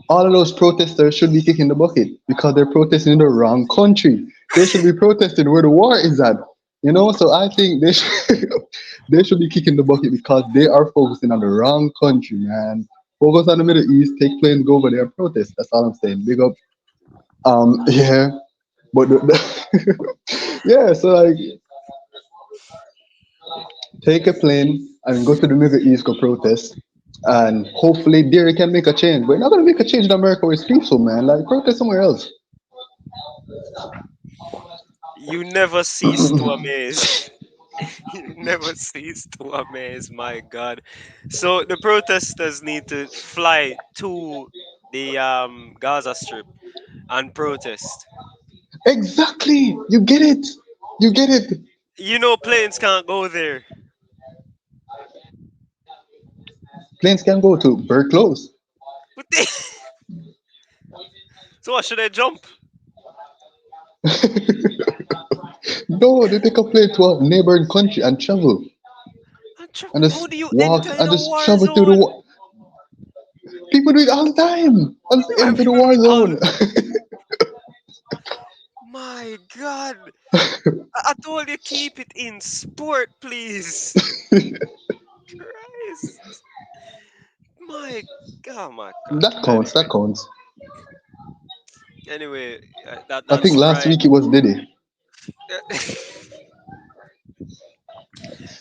all of those protesters should be kicking the bucket because they're protesting in the wrong country. They should be protesting where the war is at. You know, so I think they should they should be kicking the bucket because they are focusing on the wrong country, man. Focus on the Middle East, take planes, go over there and protest. That's all I'm saying. Big up. Yeah. But yeah, so like take a plane and go to the Middle East, go protest. And hopefully there you can make a change. But you're not gonna make a change in America where it's peaceful, man. Like protest somewhere else. You never cease to amaze. You never cease to amaze, my God. So the protesters need to fly to the Gaza Strip and protest. Exactly. You get it. You get it. You know planes can't go there. Planes can go to Burr Close. But they, so what should I jump? No, they take a plane to a neighboring country and travel and How just do you walk enter in and a just war travel through zone? people do it all the time. And just My enter the people do war it all zone. the- My God. I told you keep it in sport, please. Christ. My God, my God. That counts. That counts. Anyway, that I think that's last Friday. week it was Diddy.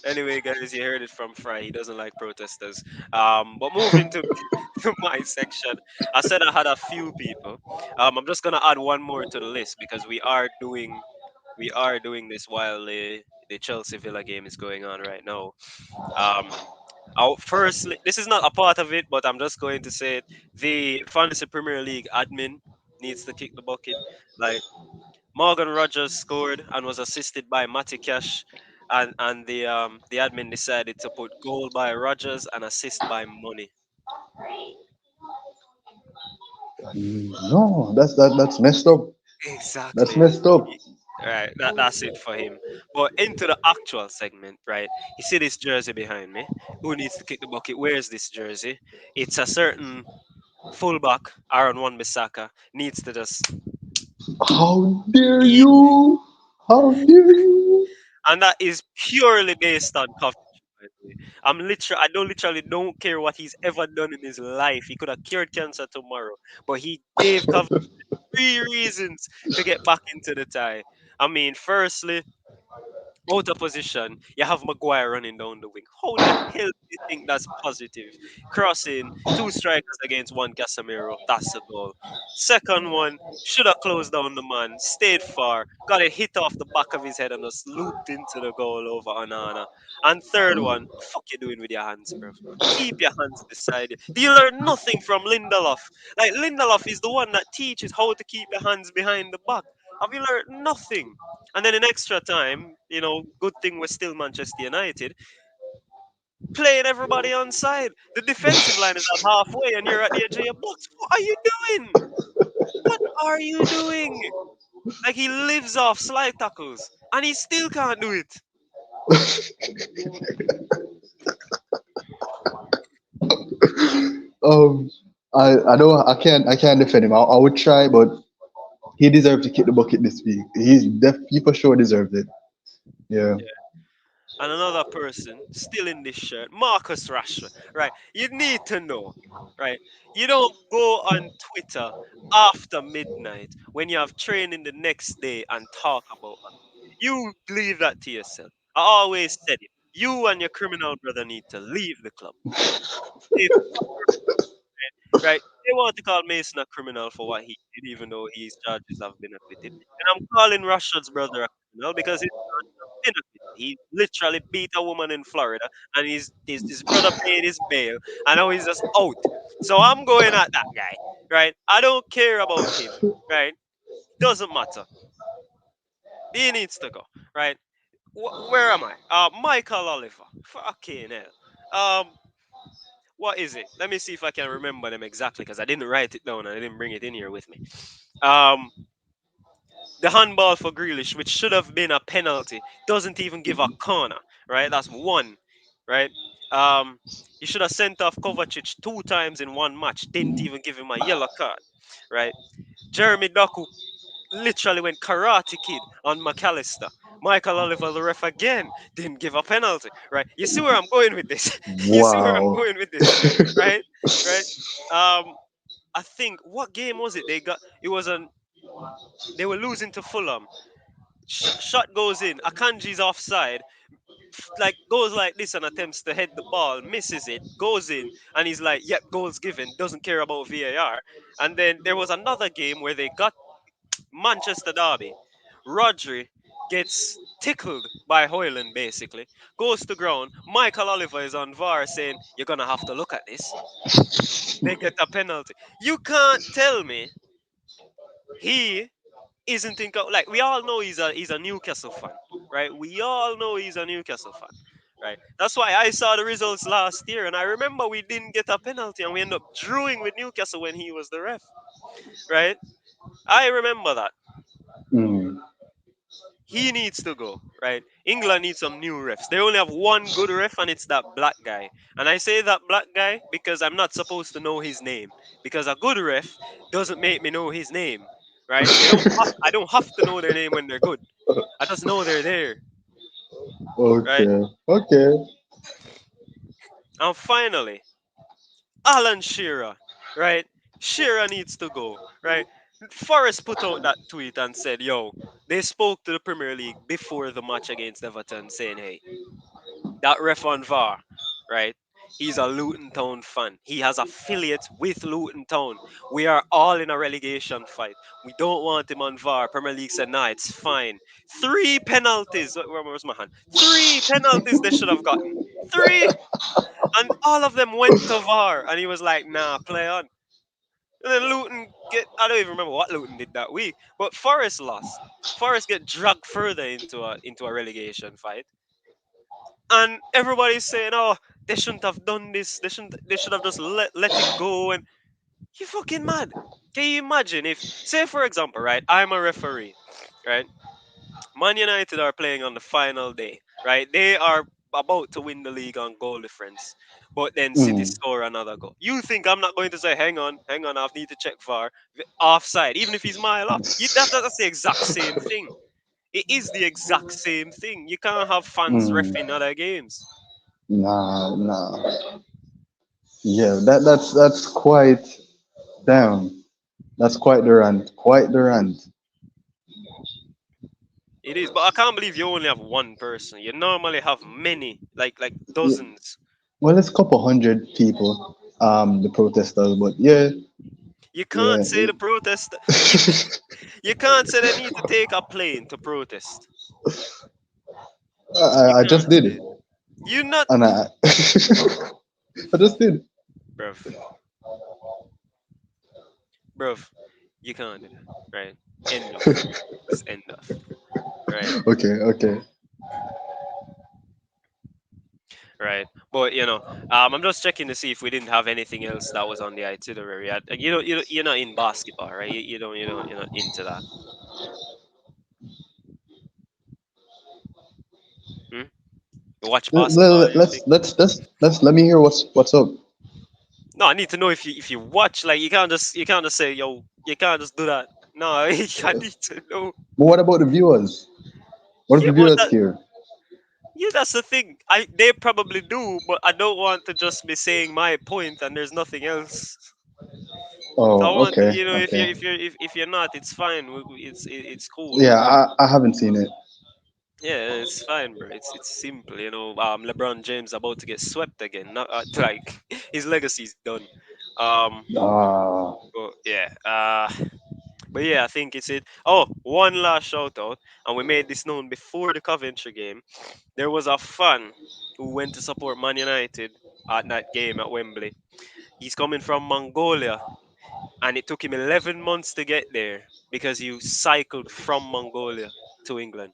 Anyway, guys, you heard it from Fry. He doesn't like protesters. But moving to to my section, I said I had a few people. I'm just gonna add one more to the list because we are doing this while the Chelsea Villa game is going on right now. Um, firstly, this is not a part of it, but I'm just going to say it. The Fantasy Premier League admin needs to kick the bucket. Like Morgan Rogers scored and was assisted by Matty Cash, and the admin decided to put goal by Rogers and assist by Money. No, that's messed up. That's Exactly. messed up. Right, that's it for him. But into the actual segment, right? You see this jersey behind me. Who needs to kick the bucket? Where's this jersey? It's a certain fullback, Aaron Wan-Bissaka, needs to just How dare eat, you? How dare you? and that is purely based on coverage. By the way, I don't literally don't care what he's ever done in his life. He could have cured cancer tomorrow, but he gave coverage three reasons to get back into the tie. I mean, firstly, out of position, you have Maguire running down the wing. How the hell do you think that's positive? Crossing, two strikers against one Casemiro, that's a goal. Second one, should have closed down the man, stayed far, got a hit off the back of his head and just looped into the goal over Anana. And third one, the fuck you doing with your hands, bro? Keep your hands beside you. Do you learn nothing from Lindelof? Like Lindelof is the one that teaches how to keep your hands behind the back. Have you learned nothing? And then in extra time, good thing we're still Manchester United. playing everybody on side. The defensive line is at halfway, and you're at the edge of your box. What are you doing? What are you doing? Like he lives off slide tackles, and he still can't do it. um, I don't I can't defend him. I would try, but he deserved to kick the bucket this week. He for sure deserved it. Yeah. And another person still in this shirt, Marcus Rashford. Right? You need to know, right? You don't go on Twitter after midnight when you have training the next day and talk about us. You leave that to yourself. I always said it. You and your criminal brother need to leave the club. If right? They want to call Mason a criminal for what he did, even though his charges have been acquitted. And I'm calling Rashford's brother a criminal because his charges have been acquitted. He literally beat a woman in Florida, and his brother paid his bail, and now he's just out. So I'm going at that guy, right? I don't care about him, right? Doesn't matter. He needs to go, right? Where am I? Michael Oliver. Fucking hell. What is it? Let me see if I can remember them exactly because I didn't write it down and I didn't bring it in here with me. Um, the handball for Grealish, which should have been a penalty, doesn't even give a corner, right? That's one, right? Um, you should have sent off Kovacic 2 times in one match, didn't even give him a yellow card, right? Jeremy Doku literally went karate kid on McAllister. Michael Oliver, the ref again, didn't give a penalty, right? You see where I'm going with this? You see where I'm Wow. going with this, right? Right? Um, I think what game was it? They got it was an they were losing to Fulham. Shot goes in. Akanji's offside. Like goes like this and attempts to head the ball, misses it, goes in, and he's like, "Yep, goals given." Doesn't care about VAR. And then there was another game where they got Manchester Derby. Rodri gets tickled by Hoyland basically, goes to ground. Michael Oliver is on VAR saying, "You're gonna have to look at this." They get a penalty. You can't tell me he isn't in like we all know he's a Newcastle fan, right? We all know he's a Newcastle fan, right? That's why I saw the results last year, and I remember we didn't get a penalty, and we ended up drawing with Newcastle when he was the ref, right? I remember that. Mm. He needs to go, right? England needs some new refs. They only have one good ref, and it's that black guy. And I say that black guy because I'm not supposed to know his name. Because a good ref doesn't make me know his name, right? I don't have to know their name when they're good. I just know they're there, right? Okay. Okay. And finally, Alan Shearer, right? Shearer needs to go, right? Forrest put out that tweet and said, "Yo, they spoke to the Premier League before the match against Everton, saying, hey, that ref on VAR, right? He's a Luton Town fan. He has affiliates with Luton Town. We are all in a relegation fight. We don't want him on VAR. Premier League said, nah, it's fine. 3 penalties. Where's my hand? 3 penalties they should have gotten. Three. And all of them went to VAR. And he was like, nah, play on. And then Luton I don't even remember what Luton did that week. But Forest lost. Forest get dragged further into a relegation fight. And everybody's saying, "Oh, they shouldn't have done this. They should have just let it go." And you fucking mad? Can you imagine if, say, for example, right? I'm a referee, right? Man United are playing on the final day, right? They are about to win the league on goal difference, but then City Mm. score another goal. You think I'm not going to say, hang on, I need to check VAR, offside, even if he's mile off? That's the exact same thing. It is the exact same thing. You can't have fans Mm. reffing other games. Nah, nah. Yeah, that's quite damn. That's quite the rant. Quite the rant. It is, but I can't believe you only have one person. You normally have many, like Yeah. dozens. Well, it's a couple hundred people, the protesters, but yeah, You can't yeah. say the protest. You you can't say they need to take a plane to protest. You I just can't did say it, it. You not, and I just did. bruv, bruv. You can't do that, right? End of. Just end of, right? Okay, okay. Right. But I'm just checking to see if we didn't have anything else that was on the itinerary. You're not in basketball, right? You're not into that. Hmm? You watch basketball or anything? Let me hear what's up. No, I need to know if you watch. Like you can't just say yo. You can't just do that. No, I need to know. But what about the viewers? What if Yeah, the but viewers care? that's the thing. They probably do, but I don't want to just be saying my point and there's nothing else. So I Oh, want to, okay, okay. if you're not, it's fine. It's cool. Yeah, I haven't seen it. Yeah, it's fine, bro. It's simple. LeBron James about to get swept again. Not like his legacy's done. Um, Ah, but yeah, I think it's it. Oh, one last shout out, and we made this known before the Coventry game. There was a fan who went to support Man United at that game at Wembley. He's coming from Mongolia, and it took him 11 months to get there because he cycled from Mongolia to England.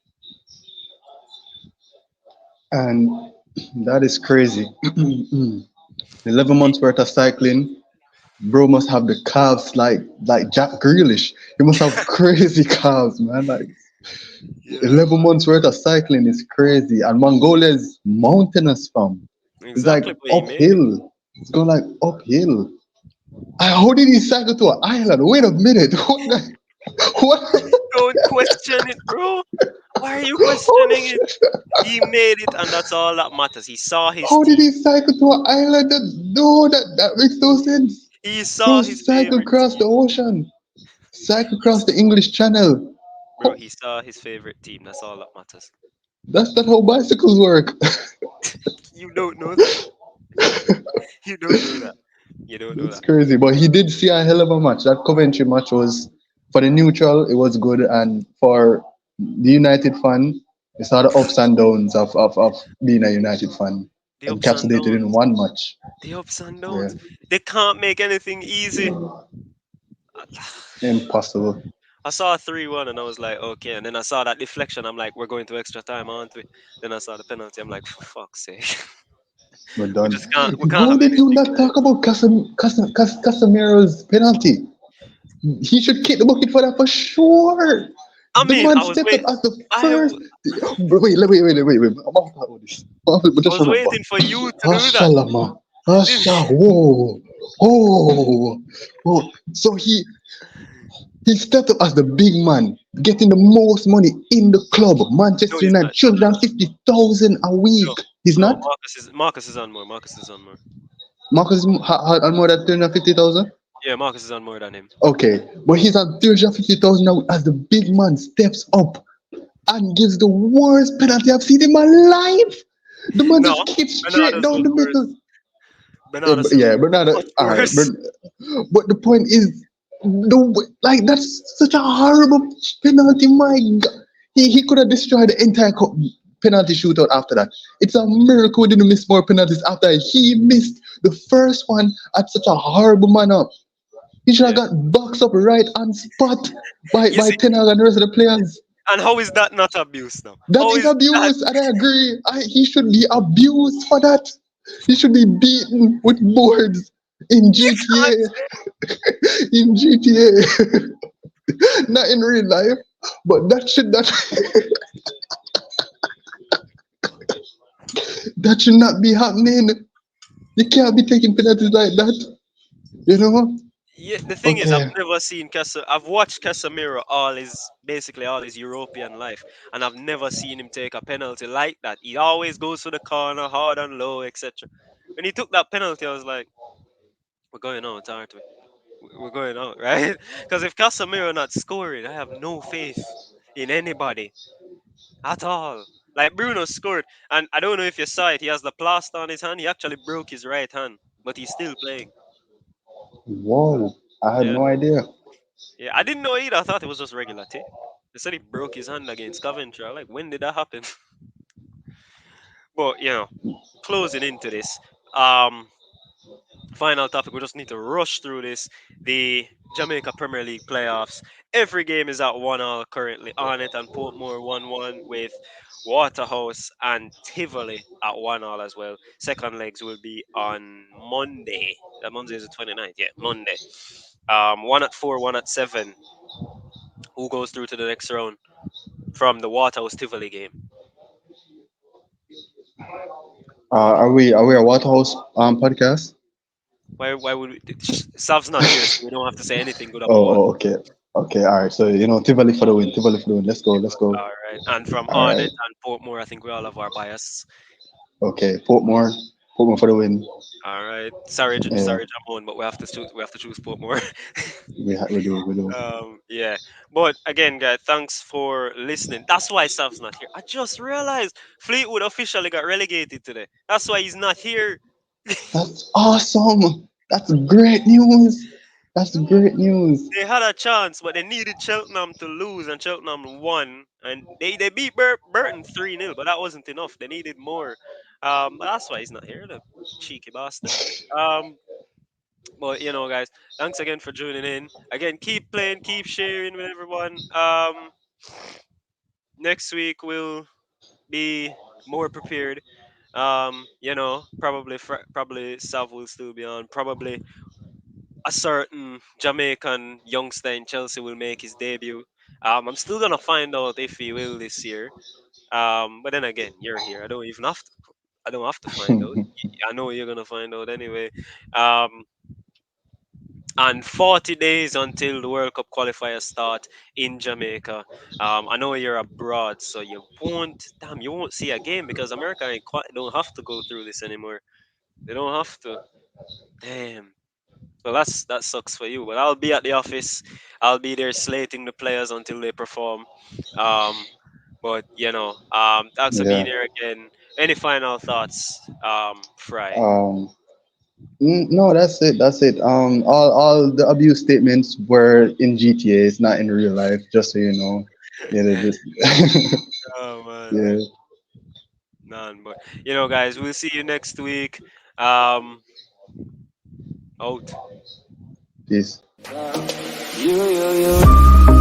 and that is crazy. 11 months worth of cycling. Bro must have the calves like Jack Grealish. He must have crazy calves, man. Like Yeah, 11 months worth of cycling is crazy. And Mongolia is mountainous, fam. It's like exactly. But he made it. uphill. It's going like uphill. How did he cycle to an island? Wait a minute. What? What? Don't question it, bro. Why are you Holy questioning it? shit. He made it, and that's all that matters. He saw his How did team. he cycle to an island? No, that makes no sense. He Bro, saw his cycle favorite across the team. ocean. Cycle across He's, the English Channel. bro, Ho- he saw his favorite team. That's all that matters. That's not how bicycles work. You don't know that. You don't know that. You don't know It's that. crazy. But he did see a hell of a match. That Coventry match was, for the neutral, it was good. And for the United fan, it's saw the ups and downs of being a United fan The ups and encapsulated in downs. one match. The ups and Yeah. downs. They can't make anything easy. Impossible. I saw a 3-1 and I was like, okay. And then I saw that deflection. I'm like, we're going to extra time, aren't we? Then I saw the penalty. I'm like, for fuck's sake. We're We done. just can't. We can't How have did you anything not nice. talk about Casemiro's penalty? He should kick the bucket for that for sure. I The mean, man I was stepped up wait. as the I first. w- Wait. I'm about to talk about this. But I just was shut up, waiting man. for you to do that. Ashalama. Asha. Whoa. Oh. Oh. So he stepped up as the big man, getting the most money in the club. No, Manchester he's United, not. No, no, no, 250,000 a no. week. He's No, not? Marcus is on more. Marcus is on more. Marcus had more than 250,000? Yeah, Marcus is on more than him. Okay, but he's at 350,000 now as the big man steps up and gives the worst penalty I've seen in my life. The man No, just kicked straight Bernardo's down was the worse. middle. Bernardo Silva Yeah, was Bernardo. much All right, worse. but the point is, like that's such a horrible penalty. My God, he could have destroyed the entire penalty shootout after that. It's a miracle he didn't miss more penalties after he missed the first one at such a horrible manner. He should have Yeah. got boxed up right on spot You by see, Ten Hag and the rest of the players. and how is that not abuse now? That How is is that? abuse, and I agree. He should be abused for that. He should be beaten with boards in You can't GTA. say. In GTA, not in real life. But that should not be happening. You can't be taking penalties like that. You know? Yeah, the thing is, I've Okay. never seen I've watched Casemiro basically all his European life, and I've never seen him take a penalty like that. He always goes for the corner, hard and low, etc. When he took that penalty, I was like, "We're going out, aren't we? We're going out, right?" Because if Casemiro not scoring, I have no faith in anybody at all. Like Bruno scored, and I don't know if you saw it. He has the plaster on his hand. He actually broke his right hand, but he's still playing. Whoa. I had Yeah. no idea. Yeah, I didn't know either. I thought it was just regular tape. They said he broke his hand against Coventry. I'm like, when did that happen? But closing into this, um, Final topic. We just need to rush through this. The Jamaica Premier League playoffs. Every game is at 1-1 currently on it, and Portmore 1-1 with Waterhouse and Tivoli at 1-1 as well. Second legs will be on Monday. That Monday is the 29th. Yeah, Monday. One at 4, one at 7. Who goes through to the next round from the Waterhouse Tivoli game? Are we a Waterhouse podcast? Why would we, Sav's not here, so we don't have to say anything good about Oh, Waterhouse. oh, okay. Okay, all right. So, Tivoli for the win. Tivoli for the win. Let's go. Let's go. All right. And from All Arnett right. and Portmore, I think we all have our bias. Okay. Portmore. Portmore for the win. All right. Sorry, Yeah, sorry, Jamon, but we have to choose Portmore. we do. We do. Yeah. But again, guys, thanks for listening. That's why Sav's not here. I just realized Fleetwood officially got relegated today. That's why he's not here. That's awesome. That's great news. That's great news. They had a chance, but they needed Cheltenham to lose, and Cheltenham won. And they beat Burton 3-0, but that wasn't enough. They needed more. But that's why he's not here, the cheeky bastard. Um, but guys, thanks again for tuning in. Again, keep playing, keep sharing with everyone. Next week we'll be more prepared. Probably Sav will still be on. Probably a certain Jamaican youngster in Chelsea will make his debut. I'm still gonna find out if he will this year. But then again, you're here. I don't have to find out. I know you're gonna find out anyway. Um, and 40 days until the World Cup qualifiers start in Jamaica. I know you're abroad, so you won't see a game because America don't have to go through this anymore. They don't have to. Damn. Well, that sucks for you, but I'll be at the office. I'll be there slating the players until they perform. Um, but thanks for being Yeah. here again. Any final thoughts, Fry? Um. No, that's it. That's it. All the abuse statements were in GTA. It's not in real life. Just so you know. Yeah. They just. Oh man, Yeah. none. But guys, we'll see you next week. Um, out. Peace. You, you, you.